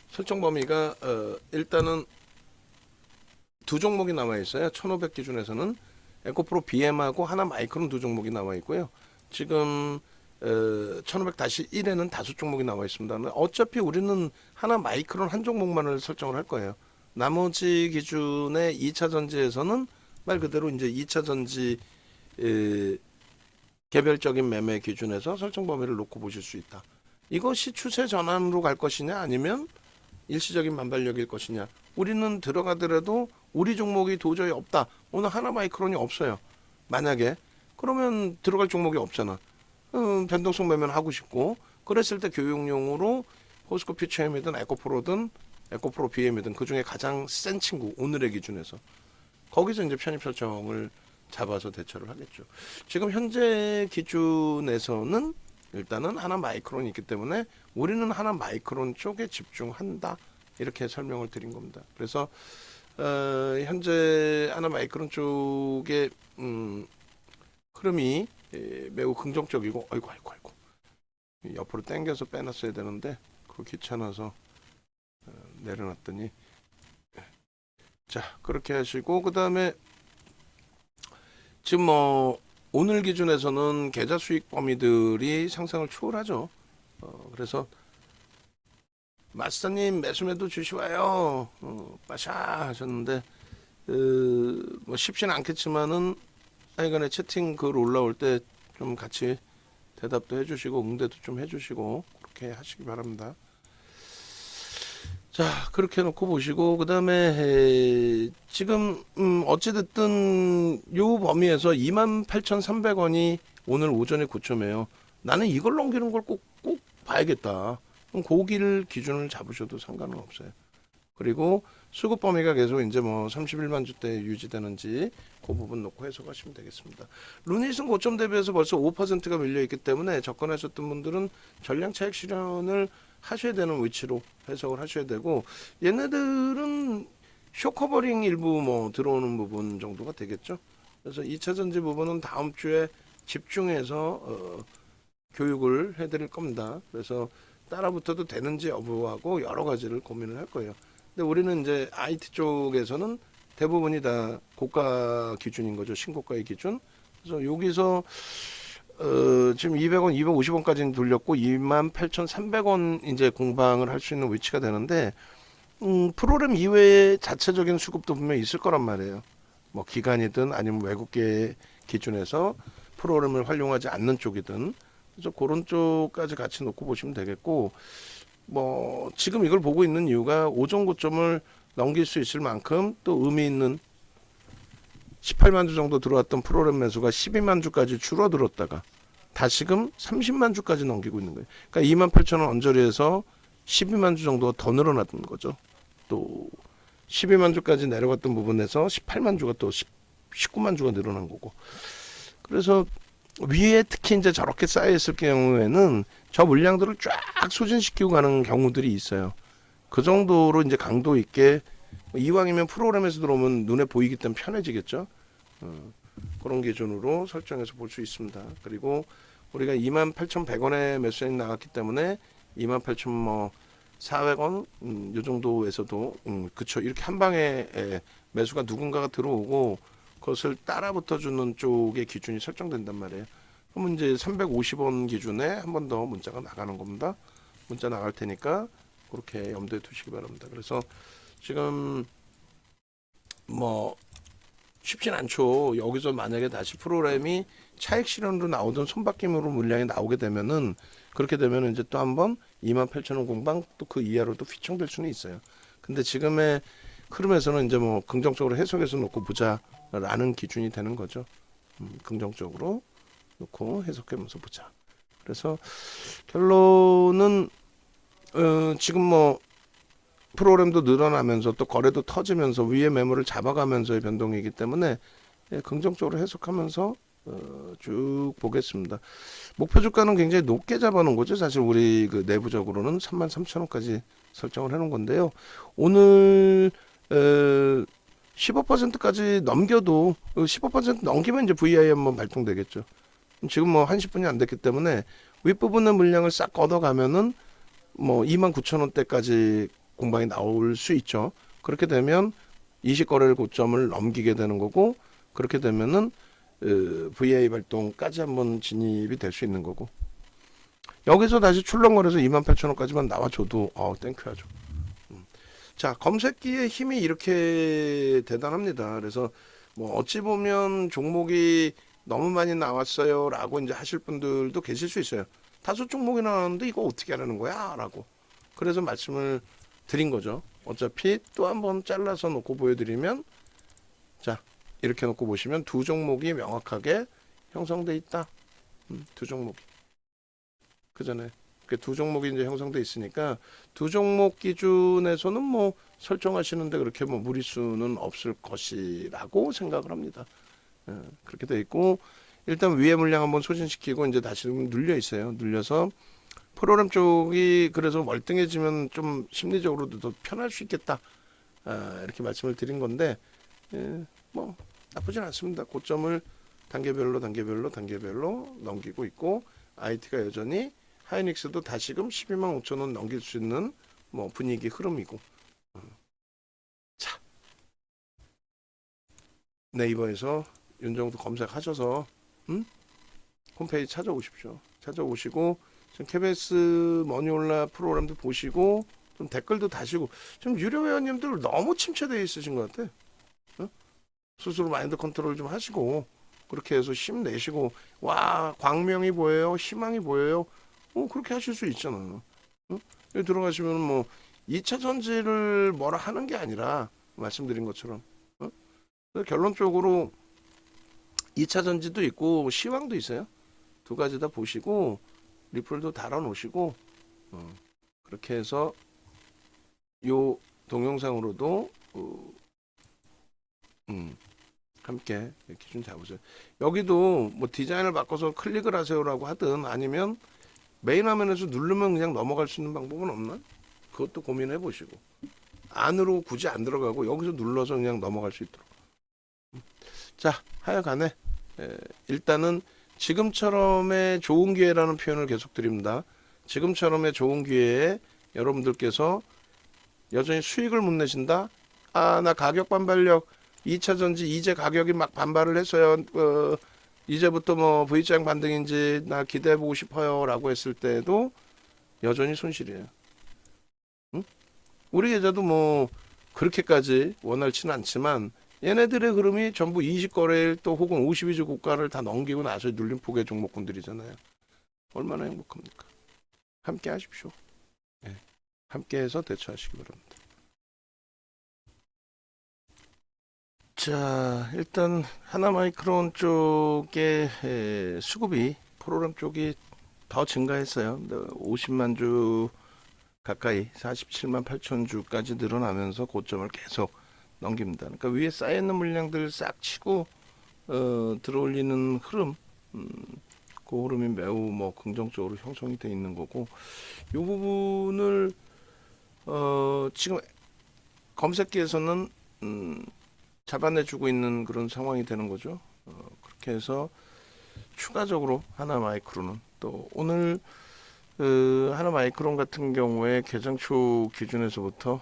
설정 범위가 일단은 두 종목이 나와 있어요. 1500 기준에서는 에코프로 BM하고 하나 마이크론 두 종목이 나와 있고요. 지금 1500-1에는 다섯 종목이 나와 있습니다. 어차피 우리는 하나 마이크론 한 종목만을 설정을 할 거예요. 나머지 기준의 2차 전지에서는 말 그대로 이제 2차 전지 개별적인 매매 기준에서 설정 범위를 놓고 보실 수 있다. 이것이 추세 전환으로 갈 것이냐 아니면 일시적인 반발력일 것이냐. 우리는 들어가더라도 우리 종목이 도저히 없다. 오늘 하나 마이크론이 없어요. 만약에 그러면 들어갈 종목이 없잖아. 변동성 매매는 하고 싶고, 그랬을 때 교육용으로 포스코 퓨처엠이든 에코프로든 에코프로 BM이든 그 중에 가장 센 친구 오늘의 기준에서 거기서 이제 편입 설정을 잡아서 대처를 하겠죠. 지금 현재 기준에서는 일단은 하나 마이크론이 있기 때문에 우리는 하나 마이크론 쪽에 집중한다, 이렇게 설명을 드린 겁니다. 그래서 현재 하나 마이크론 쪽의 흐름이 매우 긍정적이고, 아이고 옆으로 당겨서 빼놨어야 되는데 그거 귀찮아서 내려놨더니, 자 그렇게 하시고, 그 다음에 지금 오늘 기준에서는 계좌 수익 범위들이 상상을 초월하죠. 그래서 마스터님 매수매도 주시와요. 빠샤 하셨는데 뭐 쉽지는 않겠지만은 하여간에 채팅 글 올라올 때 좀 같이 대답도 해주시고 응대도 좀 해주시고 그렇게 하시기 바랍니다. 자 그렇게 놓고 보시고, 그 다음에 지금 어찌됐든 요 범위에서 28,300원이 오늘 오전에 고점이에요. 나는 이걸 넘기는 걸 꼭 봐야겠다. 그럼 고기를 기준을 잡으셔도 상관은 없어요. 그리고 수급 범위가 계속 이제 뭐 31만 주대 유지되는지 그 부분 놓고 해석하시면 되겠습니다. 루닛은 고점 대비해서 벌써 5%가 밀려 있기 때문에 접근하셨던 분들은 전량 차익 실현을 하셔야 되는 위치로 해석을 하셔야 되고, 얘네들은 쇼커버링 일부 뭐 들어오는 부분 정도가 되겠죠. 그래서 2차 전지 부분은 다음 주에 집중해서 교육을 해드릴 겁니다. 그래서 따라붙어도 되는지 여부하고 여러 가지를 고민을 할 거예요. 근데 우리는 이제 IT 쪽에서는 대부분이 다 고가 기준인 거죠. 신고가의 기준. 그래서 여기서 지금 200원, 250원까지는 돌렸고 28,300원 이제 공방을 할 수 있는 위치가 되는데, 프로그램 이외에 자체적인 수급도 분명히 있을 거란 말이에요. 뭐 기관이든 아니면 외국계 기준에서 프로그램을 활용하지 않는 쪽이든, 그래서 그런 쪽까지 같이 놓고 보시면 되겠고, 뭐 지금 이걸 보고 있는 이유가 오전 고점을 넘길 수 있을 만큼 또 의미 있는 18만 주 정도 들어왔던 프로그램 매수가 12만 주까지 줄어들었다가 다시금 30만 주까지 넘기고 있는 거예요. 그러니까 28,000원 언저리에서 12만 주 정도가 더 늘어났던 거죠. 또 12만 주까지 내려갔던 부분에서 18만 주가 또 19만 주가 늘어난 거고, 그래서 위에 특히 이제 저렇게 쌓여 있을 경우에는 저 물량들을 쫙 소진시키고 가는 경우들이 있어요. 그 정도로 이제 강도 있게, 이왕이면 프로그램에서 들어오면 눈에 보이기 때문에 편해지겠죠. 그런 기준으로 설정해서 볼 수 있습니다. 그리고 우리가 28,100원에 매수인이 나왔기 때문에 28,400원 이 정도에서도 그쵸, 이렇게 한 방에 매수가 누군가가 들어오고 그것을 따라 붙어주는 쪽의 기준이 설정된단 말이에요. 그러면 이제 350원 기준에 한 번 더 문자가 나가는 겁니다. 문자 나갈 테니까 그렇게 염두에 두시기 바랍니다. 그래서 지금 뭐 쉽진 않죠. 여기서 만약에 다시 프로그램이 차익 실현으로 나오던 손바뀜으로 물량이 나오게 되면은, 그렇게 되면은 이제 또 한번 28,000원 공방 또 그 이하로 또 휘청될 수는 있어요. 근데 지금의 흐름에서는 이제 뭐 긍정적으로 해석해서 놓고 보자라는 기준이 되는 거죠. 긍정적으로 놓고 해석하면서 보자. 그래서 결론은 지금 뭐 프로그램도 늘어나면서 또 거래도 터지면서 위에 매물을 잡아가면서의 변동이기 때문에 긍정적으로 해석하면서 쭉 보겠습니다. 목표 주가는 굉장히 높게 잡아놓은 거죠. 사실 우리 그 내부적으로는 33,000원까지 설정을 해놓은 건데요. 오늘 15%까지 넘겨도 15% 넘기면 이제 VI 한번 발동되겠죠. 지금 뭐 10분이 안 됐기 때문에 윗부분의 물량을 싹 걷어가면은 뭐 29,000원대까지 공방이 나올 수 있죠. 그렇게 되면 20거래일 고점을 넘기게 되는 거고, 그렇게 되면은 VI 발동까지 한번 진입이 될 수 있는 거고, 여기서 다시 출렁거려서 28,000원까지만 나와줘도 땡큐하죠. 자, 검색기의 힘이 이렇게 대단합니다. 그래서 뭐 어찌 보면 종목이 너무 많이 나왔어요 라고 이제 하실 분들도 계실 수 있어요. 다수 종목이 나왔는데 이거 어떻게 하라는 거야 라고. 그래서 말씀을 드린 거죠. 어차피 또 한번 잘라서 놓고 보여드리면, 자, 이렇게 놓고 보시면 두 종목이 명확하게 형성돼 있다. 두 종목이. 그 전에 두 종목이 이제 형성돼 있으니까 두 종목 기준에서는 뭐 설정하시는데 그렇게 뭐 무리수는 없을 것이라고 생각을 합니다. 그렇게 돼 있고, 일단 위에 물량 한번 소진시키고 이제 다시 눌려 있어요. 눌려서 프로그램 쪽이 그래서 월등해지면 좀 심리적으로도 더 편할 수 있겠다. 이렇게 말씀을 드린 건데, 뭐 나쁘진 않습니다. 고점을 단계별로 넘기고 있고, IT가 여전히 하이닉스도 다시금 12만 5천 원 넘길 수 있는 뭐 분위기 흐름이고. 자, 네이버에서 윤정도 검색하셔서 홈페이지 찾아오십시오. 찾아오시고 지금 KBS 머니올라 프로그램도 보시고 좀 댓글도 다시고. 지금 유료 회원님들 너무 침체되어 있으신 것 같아. 스스로 마인드 컨트롤 좀 하시고, 그렇게 해서 힘내시고, 와 광명이 보여요, 희망이 보여요. 그렇게 하실 수 있잖아요. 여기 들어가시면 뭐 2차 전지를 뭐라 하는 게 아니라 말씀드린 것처럼 결론적으로 2차 전지도 있고 시황도 있어요. 두 가지 다 보시고 리플도 달아 놓으시고, 그렇게 해서 요 동영상으로도 함께 기준 잡으세요. 여기도 뭐 디자인을 바꿔서 클릭을 하세요라고 하든 아니면 메인 화면에서 누르면 그냥 넘어갈 수 있는 방법은 없나? 그것도 고민해 보시고, 안으로 굳이 안 들어가고 여기서 눌러서 그냥 넘어갈 수 있도록. 자, 하여간에 일단은 지금처럼의 좋은 기회라는 표현을 계속 드립니다. 지금처럼의 좋은 기회에 여러분들께서 여전히 수익을 못 내신다? 나 가격 반발력 2차 전지 이제 가격이 막 반발을 했어요. 이제부터 뭐 V자형 반등인지 나 기대해 보고 싶어요 라고 했을 때도 여전히 손실이에요. 우리 계좌도 뭐 그렇게까지 원활치는 않지만 얘네들의 흐름이 전부 20거래일 또 혹은 52주 고가를 다 넘기고 나서 눌림폭의 종목군들이잖아요. 얼마나 행복합니까? 함께 하십시오. 네. 함께 해서 대처하시기 바랍니다. 자, 일단 하나마이크론 쪽의 수급이 프로그램 쪽이 더 증가했어요. 50만 주 가까이 47만 8천 주까지 늘어나면서 고점을 계속 넘깁니다. 그러니까 위에 쌓여있는 물량들 싹 치고 들어올리는 흐름, 그 흐름이 매우 뭐 긍정적으로 형성이 되어 있는 거고, 이 부분을 지금 검색기에서는 잡아내주고 있는 그런 상황이 되는 거죠. 그렇게 해서 추가적으로 하나마이크론은 또 오늘 하나마이크론 같은 경우에 개장초 기준에서부터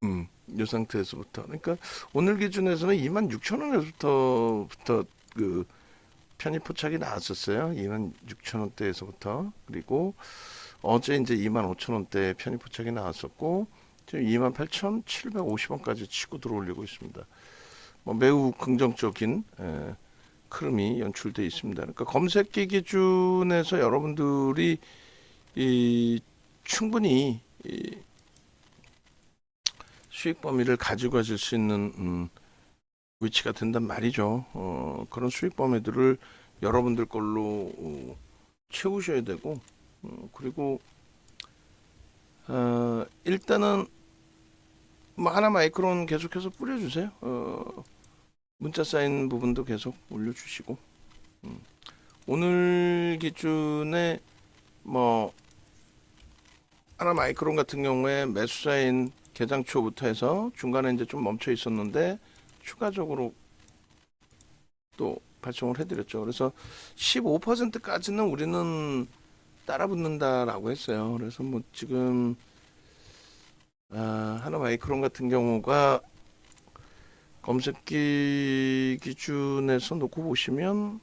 이 상태에서부터, 그러니까 오늘 기준에서는 26,000원에서부터 그 편입 포착이 나왔었어요. 26,000원대에서부터. 그리고 어제 이제 25,000원대 편입 포착이 나왔었고, 지금 28,750원까지 치고 들어올리고 있습니다. 뭐 매우 긍정적인 흐름이 연출되어 있습니다. 그러니까 검색기 기준에서 여러분들이 충분히 수익 범위를 가지고 가실 수 있는 위치가 된단 말이죠. 그런 수익 범위들을 여러분들 걸로 채우셔야 되고, 그리고 일단은 뭐 하나 마이크론 계속해서 뿌려주세요. 문자 쌓인 부분도 계속 올려주시고, 오늘 기준에 뭐 하나 마이크론 같은 경우에 매수 쌓인 개장 초부터 해서 중간에 이제 좀 멈춰 있었는데 추가적으로 또 발송을 해드렸죠. 그래서 15%까지는 우리는 따라 붙는다라고 했어요. 그래서 뭐 지금 하나 마이크론 같은 경우가 검색기 기준에서 놓고 보시면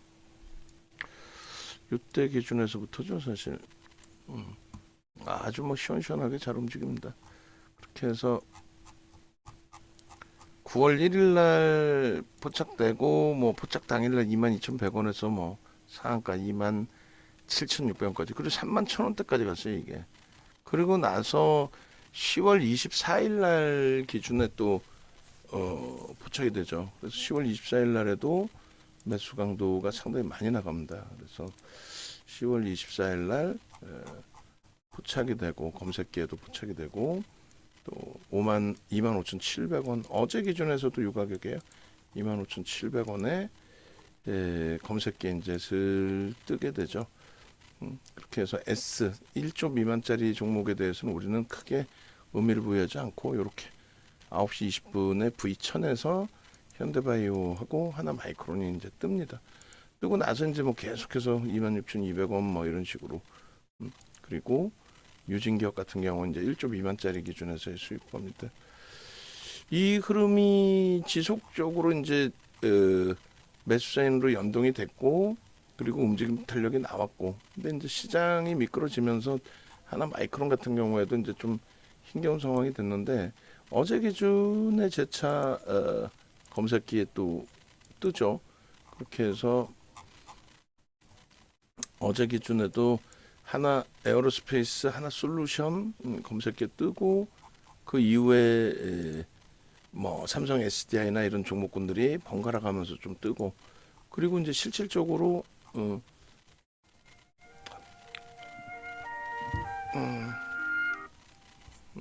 이때 기준에서부터죠, 사실. 아주 뭐 시원시원하게 잘 움직입니다. 그렇게 해서 9월 1일 날 포착되고 뭐 포착 당일 날 22,100원에서 뭐 상한가 27,600원까지 그리고 31,000원대까지 갔어요, 이게. 그리고 나서 10월 24일 날 기준에 또 포착이 되죠. 그래서 10월 24일 날에도 매수 강도가 상당히 많이 나갑니다. 그래서 10월 24일 날 포착이 되고 검색기에도 포착이 되고 또 25,700원 어제 기준에서도 이 가격이에요. 25,700원에 검색기에 이제 슬 뜨게 되죠. 그렇게 해서 S 1조 미만짜리 종목에 대해서는 우리는 크게 의미를 부여하지 않고 이렇게 9시 20분에 V1000에서 현대바이오하고 하나 마이크론이 이제 뜹니다. 뜨고 나서 이제 뭐 계속해서 26,200원 뭐 이런 식으로 그리고 유진기업 같은 경우는 이제 1조 미만짜리 기준에서의 수익범위인데 이 흐름이 지속적으로 이제 매수 사인으로 연동이 됐고 그리고 움직임 탄력이 나왔고 근데 이제 시장이 미끄러지면서 하나 마이크론 같은 경우에도 이제 좀 힘겨운 상황이 됐는데 어제 기준에 재차 검색기에 또 뜨죠. 그렇게 해서 어제 기준에도 하나 에어로스페이스 하나 솔루션 검색기에 뜨고 그 이후에 뭐 삼성 SDI나 이런 종목군들이 번갈아 가면서 좀 뜨고 그리고 이제 실질적으로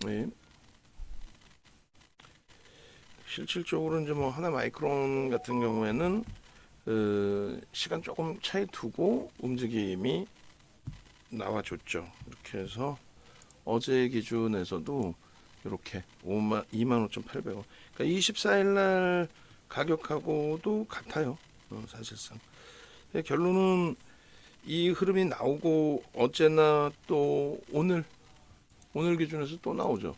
네. 실질적으로 이제 뭐 하나 마이크론 같은 경우에는 시간 조금 차이 두고 움직임이 나와줬죠. 이렇게 해서 어제 기준에서도 이렇게 25,800원. 그러니까 24일 날 가격하고도 같아요. 사실상. 결론은 이 흐름이 나오고 어제나 또 오늘 기준에서 또 나오죠.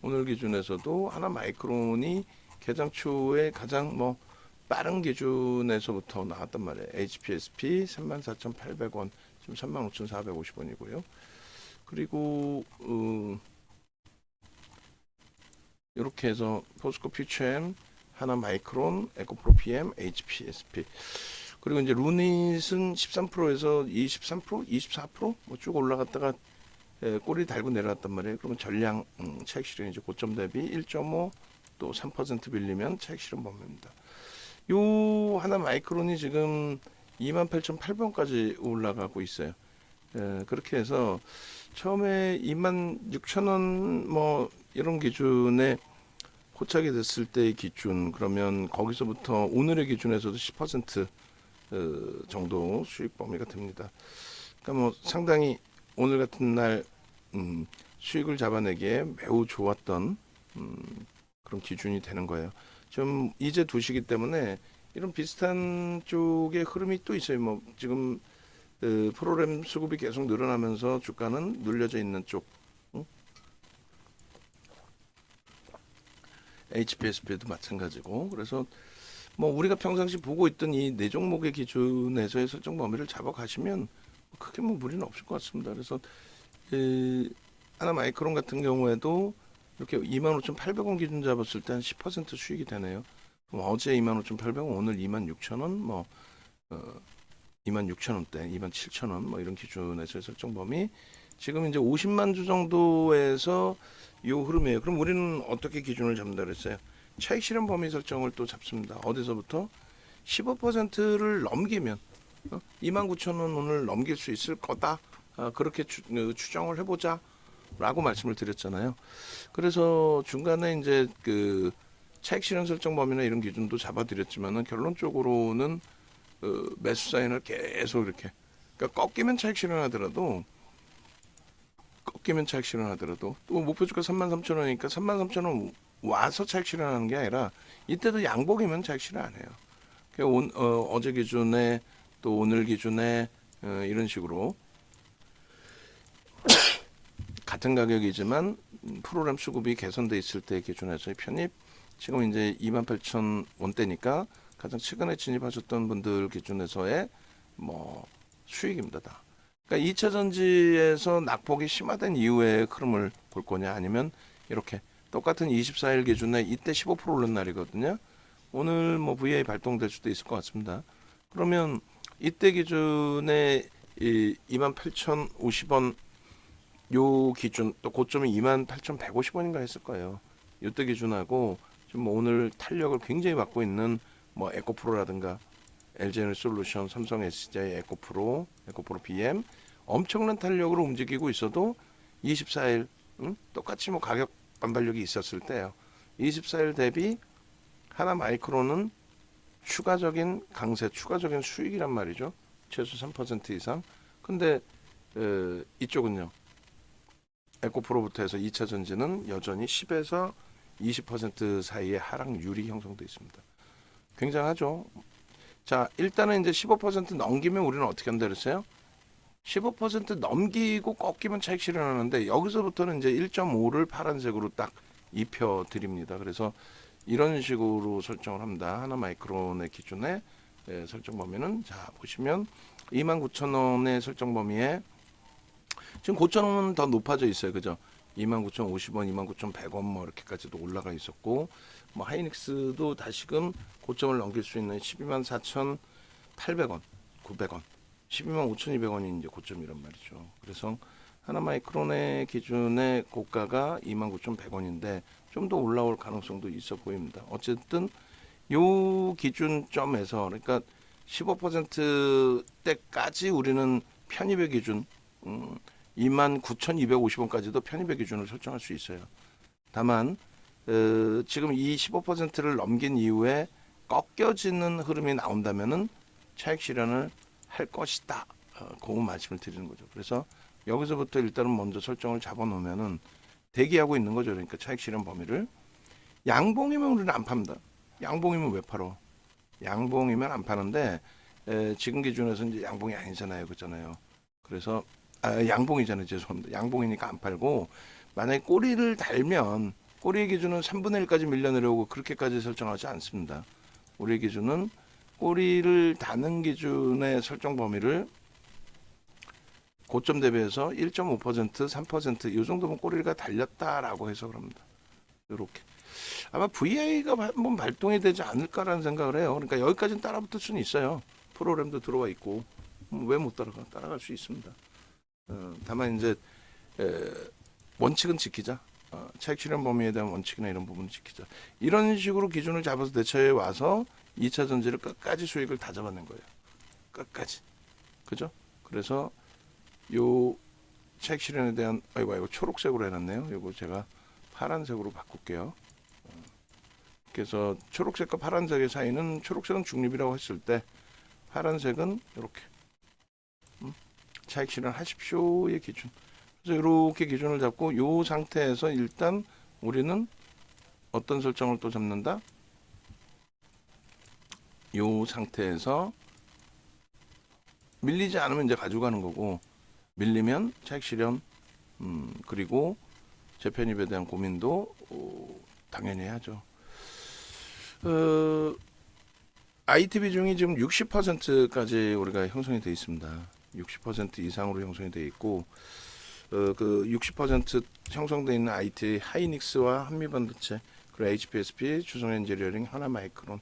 오늘 기준에서도 하나 마이크론이 개장 초에 가장 뭐 빠른 기준에서부터 나왔단 말이에요. HPSP 34,800원, 지금 35,450원이고요. 그리고 이렇게 해서 포스코 퓨처엠, 하나 마이크론, 에코프로 PM, HPSP. 그리고 이제 루닛은 13%에서 23%, 24%뭐 쭉 올라갔다가 꼬리 달고 내려왔단 말이에요. 그러면 전량 차익 실현 이제 고점 대비 1.5 또 3% 빌리면 차익 실현 범위입니다. 요 하나 마이크론이 지금 28,800원까지 올라가고 있어요. 그렇게 해서 처음에 26,000원 뭐 이런 기준에 포착이 됐을 때의 기준 그러면 거기서부터 오늘의 기준에서도 10% 정도 수익 범위가 됩니다. 그러니까 뭐 상당히 오늘 같은 날 수익을 잡아내기에 매우 좋았던 그런 기준이 되는 거예요. 좀 이제 2시기 때문에 이런 비슷한 쪽의 흐름이 또 있어요. 뭐 지금 프로그램 수급이 계속 늘어나면서 주가는 눌려져 있는 쪽. HPSP도 마찬가지고. 그래서 뭐 우리가 평상시 보고 있던 이 네 종목의 기준에서의 설정 범위를 잡아가시면 크게 뭐 무리는 없을 것 같습니다. 그래서 하나 마이크론 같은 경우에도 이렇게 25,800원 기준 잡았을 때 한 10% 수익이 되네요. 그럼 어제 25,800원, 오늘 26,000원, 뭐 26,000원대, 27,000원 뭐 이런 기준에서의 설정 범위. 지금 이제 50만 주 정도에서 요 흐름이에요. 그럼 우리는 어떻게 기준을 잡는다 그랬어요? 차익 실현 범위 설정을 또 잡습니다. 어디서부터? 15%를 넘기면 29,000원 오늘 넘길 수 있을 거다. 그렇게 추정을 해보자. 라고 말씀을 드렸잖아요. 그래서 중간에 이제 그 차익 실현 설정 범위나 이런 기준도 잡아드렸지만은 결론적으로는 매수 사인을 계속 이렇게, 그러니까 꺾이면 차익 실현하더라도 또 목표주가 33,000원이니까 33,000원 와서 차익 실현하는 게 아니라 이때도 양봉이면 차익 실현 안 해요. 그러니까 어제 기준에 또 오늘 기준에 이런 식으로 같은 가격이지만 프로그램 수급이 개선돼 있을 때 기준에서의 편입, 지금 이제 28,000원대니까 가장 최근에 진입하셨던 분들 기준에서의 뭐 수익입니다. 다. 그러니까 2차 전지에서 낙폭이 심화된 이후의 흐름을 볼 거냐, 아니면 이렇게 똑같은 24일 기준에 이때 15% 오른 날이거든요. 오늘 뭐 VI 발동될 수도 있을 것 같습니다. 그러면 이때 기준에 28,050원 요 기준, 또 고점이 28,150원인가 했을 거예요. 이때 기준하고 지금 뭐 오늘 탄력을 굉장히 받고 있는 뭐 에코프로라든가 LG에너지솔루션, 삼성 SDI 에코프로 BM 엄청난 탄력으로 움직이고 있어도 24일 똑같이 뭐 가격 반발력이 있었을 때요. 24일 대비 하나마이크론은 추가적인 강세, 추가적인 수익이란 말이죠. 최소 3% 이상. 근데 이쪽은요. 에코프로부터 해서 2차 전지는 여전히 10에서 20% 사이의 하락률이 형성되어 있습니다. 굉장하죠. 자, 일단은 이제 15% 넘기면 우리는 어떻게 한다 그랬어요? 15% 넘기고 꺾이면 차익 실현하는데 여기서부터는 이제 1.5를 파란색으로 딱 입혀 드립니다. 그래서 이런 식으로 설정을 합니다. 하나 마이크론의 기준에 설정 범위는, 자 보시면 29,000원의 설정 범위에 지금 고점은 더 높아져 있어요. 그죠? 29,050원, 29,100원 뭐 이렇게까지도 올라가 있었고, 뭐 하이닉스도 다시금 고점을 넘길 수 있는 124,800원, 900원, 125,200원이 이제 고점이란 말이죠. 그래서 하나 마이크론의 기준의 고가가 29,100원인데 좀 더 올라올 가능성도 있어 보입니다. 어쨌든 요 기준점에서, 그러니까 15%대까지 우리는 편입의 기준 29,250원까지도 편입의 기준을 설정할 수 있어요. 다만 지금 이 15%를 넘긴 이후에 꺾여지는 흐름이 나온다면은 차익 실현을 할 것이다. 그 말씀을 드리는 거죠. 그래서 여기서부터 일단은 먼저 설정을 잡아놓으면은 대기하고 있는 거죠. 그러니까 차익 실현 범위를. 양봉이면 우리는 안 팝니다. 양봉이면 왜 팔어? 양봉이면 안 파는데 지금 기준에서 이제 양봉이 아니잖아요, 그렇잖아요. 그래서 양봉이잖아요, 죄송합니다. 양봉이니까 안 팔고, 만약에 꼬리를 달면 꼬리의 기준은 3분의 1까지 밀려 내려오고 그렇게까지 설정하지 않습니다. 우리의 기준은 꼬리를 다는 기준의 설정 범위를 고점 대비해서 1.5%, 3%, 이 정도면 꼬리가 달렸다라고 해석을 합니다. 이렇게. 아마 VI가 한번 발동이 되지 않을까라는 생각을 해요. 그러니까 여기까지는 따라붙을 수는 있어요. 프로그램도 들어와 있고. 왜 못 따라가? 따라갈 수 있습니다. 다만 이제 원칙은 지키자. 차익 실현 범위에 대한 원칙이나 이런 부분을 지키자. 이런 식으로 기준을 잡아서 대처해 와서 2차 전지를 끝까지 수익을 다 잡아낸 거예요. 끝까지. 그죠? 그래서 요 차익 실현에 대한, 아이고 초록색으로 해놨네요. 요거 제가 파란색으로 바꿀게요. 그래서 초록색과 파란색의 사이는, 초록색은 중립이라고 했을 때 파란색은 이렇게 차익 실현하십시오의 기준. 그래서 이렇게 기준을 잡고 이 상태에서 일단 우리는 어떤 설정을 또 잡는다? 이 상태에서 밀리지 않으면 이제 가져가는 거고, 밀리면 차익 실현, 그리고 재편입에 대한 고민도 당연히 해야죠. IT 비중이 지금 60%까지 우리가 형성이 되어 있습니다. 60% 이상으로 형성이 되어 있고, 그 60% 형성되어 있는 IT, 하이닉스와 한미반도체, 그리고 HPSP, 주성엔지니어링, 하나마이크론,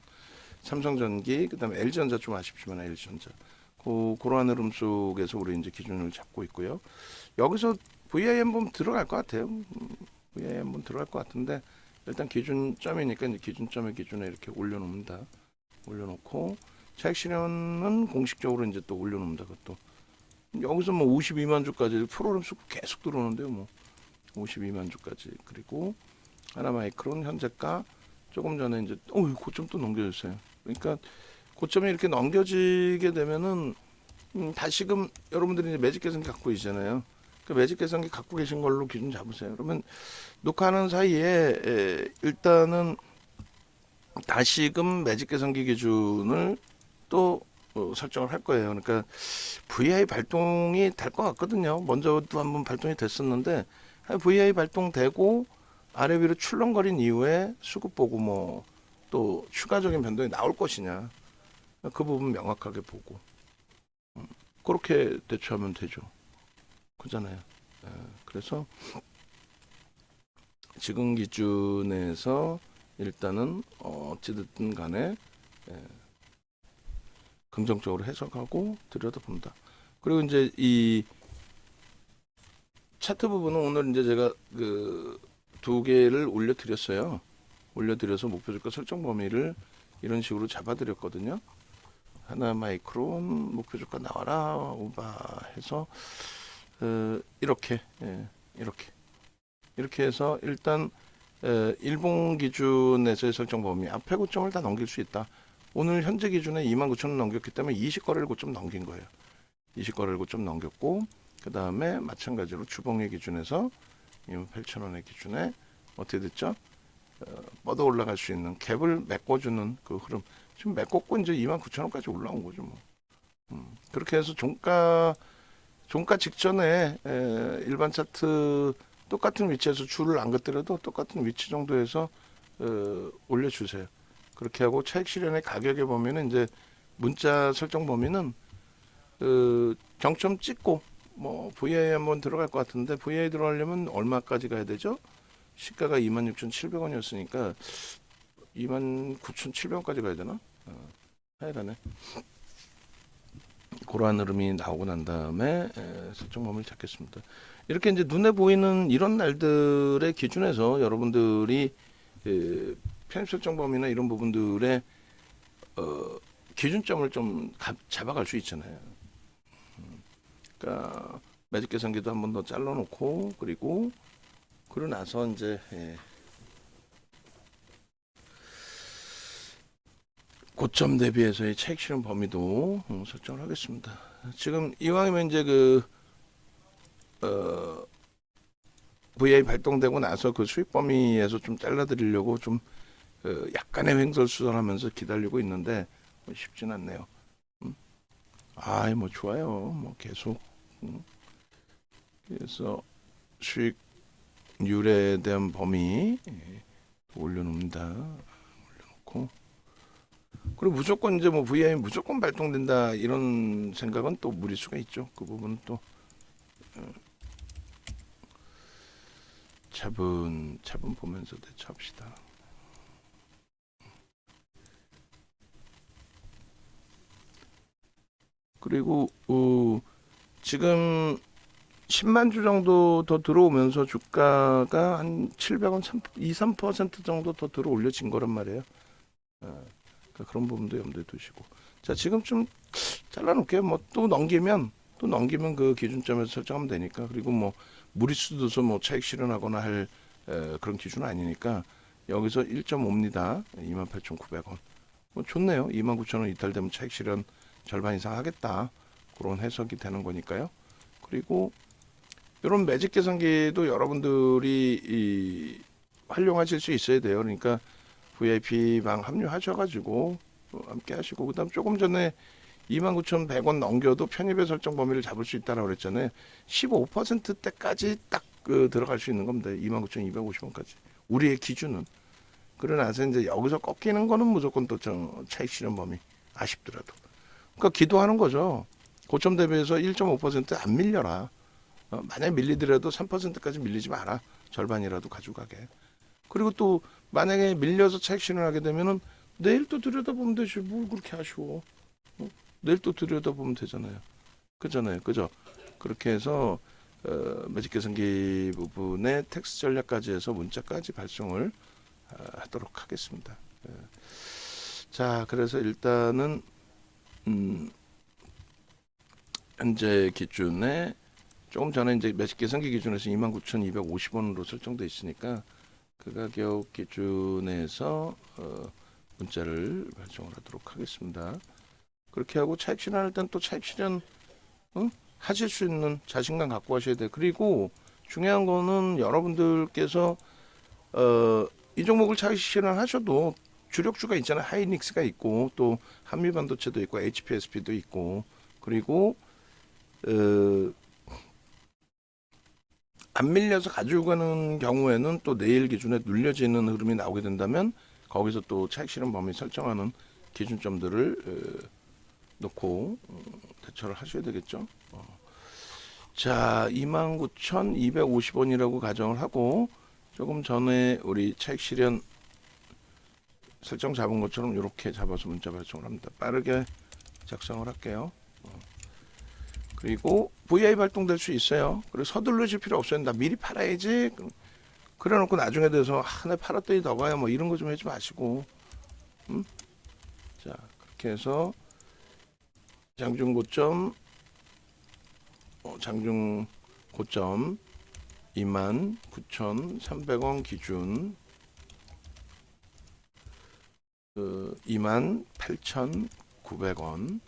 삼성전기, 그다음에 LG전자, 좀 아쉽지만 LG전자, 그러한 흐름 속에서 우리 이제 기준을 잡고 있고요. 여기서 VIM 보면 들어갈 것 같아요. VIM 한번 들어갈 것 같은데 일단 기준점이니까 이제 기준점의 기준에 이렇게 올려놓습니다. 올려놓고 차익 실현은 공식적으로 이제 또 올려놓습니다. 그것도 여기서 뭐 52만 주까지 프로그램 수 계속 들어오는데요. 뭐 52만 주까지. 그리고 하나마이크론 현재가 조금 전에 이제 고점 또 넘겨졌어요. 그러니까 고점이 이렇게 넘겨지게 되면은 다시금 여러분들이 이제 매직 계산기 갖고 계시잖아요. 그 매직 계산기 갖고 계신 걸로 기준 잡으세요. 그러면 녹화하는 사이에 일단은 다시금 매직 계산기 기준을 또 설정을 할 거예요. 그러니까 VI 발동이 될 것 같거든요. 먼저도 한번 발동이 됐었는데 VI 발동되고 아래 위로 출렁거린 이후에 수급 보고 뭐 또 추가적인 변동이 나올 것이냐 그 부분 명확하게 보고 그렇게 대처하면 되죠. 그잖아요. 그래서 지금 기준에서 일단은 어찌됐든 간에 긍정적으로 해석하고 들여다본다. 그리고 이제 이 차트 부분은 오늘 이제 제가 그 두 개를 올려드렸어요. 올려드려서 목표주가 설정 범위를 이런 식으로 잡아드렸거든요. 하나 마이크론 목표주가 나와라 오바 해서 이렇게 해서 일단 일봉 기준에서의 설정 범위 앞에 고점을 다 넘길 수 있다. 오늘 현재 기준에 29,000원 넘겼기 때문에 20거래를 고점 넘긴 거예요. 20거래를 고점 넘겼고 그 다음에 마찬가지로 주봉의 기준에서 28,000원의 기준에 어떻게 됐죠? 뻗어 올라갈 수 있는 갭을 메꿔주는 그 흐름. 지금 메꿨고 이제 29,000원까지 올라온 거죠. 뭐. 그렇게 해서 종가 직전에 일반 차트 똑같은 위치에서 줄을 안 긋더라도 똑같은 위치 정도에서 올려주세요. 그렇게 하고 차익 실현의 가격에 보면은 이제 문자 설정 범위는 정점 찍고 뭐 VI 한번 들어갈 것 같은데 VI 들어가려면 얼마까지 가야 되죠? 시가가 26,700원이었으니까 29,700원까지 가야 되나? 하여간에 그러한 흐름이 나오고 난 다음에 설정 범위를 잡겠습니다. 이렇게 이제 눈에 보이는 이런 날들의 기준에서 여러분들이 편입 설정 범위나 이런 부분들의 기준점을 좀 잡아갈 수 있잖아요. 그러니까 매직 계산기도 한 번 더 잘라놓고 그리고 나서 이제 고점 대비해서의 차익 실현 범위도 설정을 하겠습니다. 지금 이왕이면 이제 VI 발동되고 나서 그 수익 범위에서 좀 잘라드리려고 좀 약간의 횡설수설하면서 기다리고 있는데 쉽진 않네요. 뭐 좋아요. 뭐 계속 그래서 수익률에 대한 범위 올려놓습니다. 올려놓고 그리고 무조건 이제 뭐 VI 무조건 발동된다 이런 생각은 또 무리수가 있죠. 그 부분은 또 차분 보면서 대처합시다. 그리고 지금 10만 주 정도 더 들어오면서 주가가 한 700원 2-3% 정도 더 들어 올려진 거란 말이에요. 그러니까 그런 부분도 염두에 두시고. 자, 지금 좀 잘라놓을게요. 뭐 또 넘기면 그 기준점에서 설정하면 되니까. 그리고 뭐 무리수 둬서 뭐 차익 실현하거나 할 그런 기준은 아니니까 여기서 1.5입니다. 28,900원. 뭐 좋네요. 29,000원 이탈되면 차익 실현 절반 이상 하겠다. 그런 해석이 되는 거니까요. 그리고 이런 매직 계산기도 여러분들이 활용하실 수 있어야 돼요. 그러니까 VIP 방 합류하셔가지고 함께 하시고 그다음 조금 전에 29,100원 넘겨도 편입의 설정 범위를 잡을 수 있다라고 그랬잖아요. 15%대까지 딱 들어갈 수 있는 겁니다. 29,250원까지. 우리의 기준은. 그러나서 이제 여기서 꺾이는 거는 무조건 또 차익 실현 범위 아쉽더라도. 그러니까 기도하는 거죠. 고점 대비해서 1.5%안 밀려라. 만약에 밀리더라도 3%까지 밀리지 마라. 절반이라도 가져가게. 그리고 또 만약에 밀려서 차익 실현하게 되면은 내일 또 들여다보면 되지. 뭘 그렇게 아쉬워. 내일 또 들여다보면 되잖아요. 그잖아요. 그죠? 그렇게 해서 매직 계산기 부분에 텍스트 전략까지 해서 문자까지 발송을 하도록 하겠습니다. 자, 그래서 일단은 현재 기준에 조금 전에 이제 매직 계산기 기준에서 29,250원으로 설정되어 있으니까 그 가격 기준에서 문자를 발송을 하도록 하겠습니다. 그렇게 하고 차익 실현 일단 또 차익 실현 하실 수 있는 자신감 갖고 하셔야 돼요. 그리고 중요한 거는 여러분들께서 이 종목을 차익 실현하셔도 주력주가 있잖아요. 하이닉스가 있고 또 한미반도체도 있고 HPSP도 있고 그리고 안 밀려서 가지고 가는 경우에는 또 내일 기준에 눌려지는 흐름이 나오게 된다면 거기서 또 차익 실현 범위 설정하는 기준점들을 놓고 대처를 하셔야 되겠죠. 자, 29,250원이라고 가정을 하고 조금 전에 우리 차익 실현 설정 잡은 것처럼 이렇게 잡아서 문자 발송을 합니다. 빠르게 작성을 할게요. 그리고 VI 발동될 수 있어요. 그래서 서둘러질 필요 없어요. 나 미리 팔아야지. 그래놓고 나중에 돼서 내 팔았더니 더 가요. 뭐 이런 거 좀 하지 마시고. 자, 그렇게 해서 장중 고점 29,300원 기준 28,900원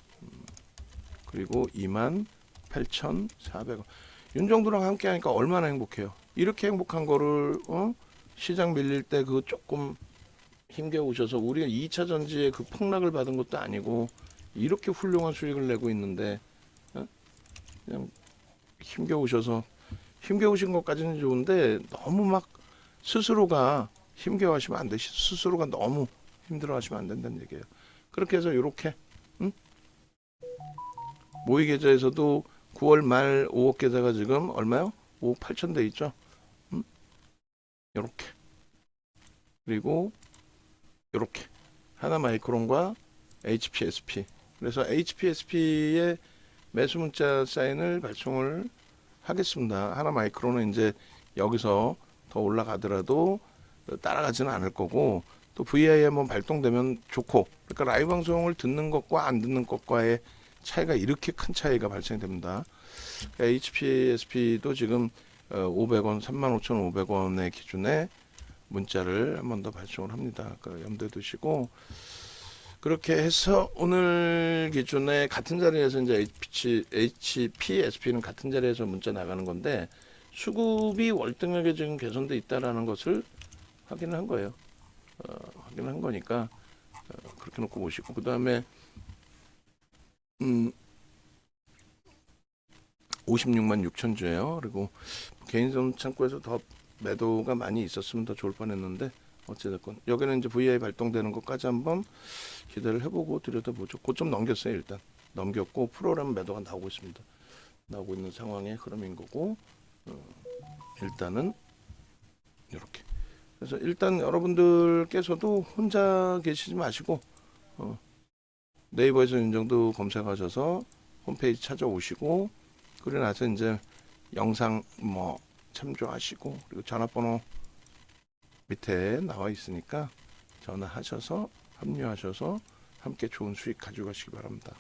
그리고 28,400원 윤 정도랑 함께 하니까 얼마나 행복해요. 이렇게 행복한 거를 시장 밀릴 때 그 조금 힘겨우셔서 우리가 2차 전지에 그 폭락을 받은 것도 아니고 이렇게 훌륭한 수익을 내고 있는데 그냥 힘겨우신 것까지는 좋은데 너무 막 스스로가 힘겨워하시면 안 되시. 스스로가 너무 힘들어하시면 안 된다는 얘기예요. 그렇게 해서 이렇게 모의 계좌에서도 9월 말 5억 계좌가 지금 얼마요? 5억 8천 돼 있죠. 이렇게 그리고 이렇게 하나마이크론과 HPSP. 그래서 HPSP의 매수 문자 사인을 발송을 하겠습니다. 하나마이크론은 이제 여기서 더 올라가더라도 따라가지는 않을 거고 또 VI 한번 발동되면 좋고 그러니까 라이브 방송을 듣는 것과 안 듣는 것과의 차이가 이렇게 큰 차이가 발생됩니다. 그러니까 HPSP도 지금 500원, 35,500원의 기준에 문자를 한 번 더 발송을 합니다. 그러니까 염두에 두시고 그렇게 해서 오늘 기준에 같은 자리에서 이제 HPSP는 같은 자리에서 문자 나가는 건데 수급이 월등하게 지금 개선돼 있다라는 것을 확인한 거예요. 확인한 거니까 그렇게 놓고 보시고 그 다음에 56만 6천 주예요. 그리고 개인선 창구에서 더 매도가 많이 있었으면 더 좋을 뻔했는데 어찌됐건 여기는 이제 VI 발동되는 것까지 한번 기대를 해보고 들여다보죠. 고점 넘겼어요. 일단 넘겼고 프로그램 매도가 나오고 있습니다. 나오고 있는 상황의 흐름인 거고 일단은 이렇게 그래서 일단 여러분들께서도 혼자 계시지 마시고 네이버에서 윤정도 검색하셔서 홈페이지 찾아오시고 그리고 나서 이제 영상 뭐 참조하시고 그리고 전화번호 밑에 나와 있으니까 전화하셔서 합류하셔서 함께 좋은 수익 가져가시기 바랍니다.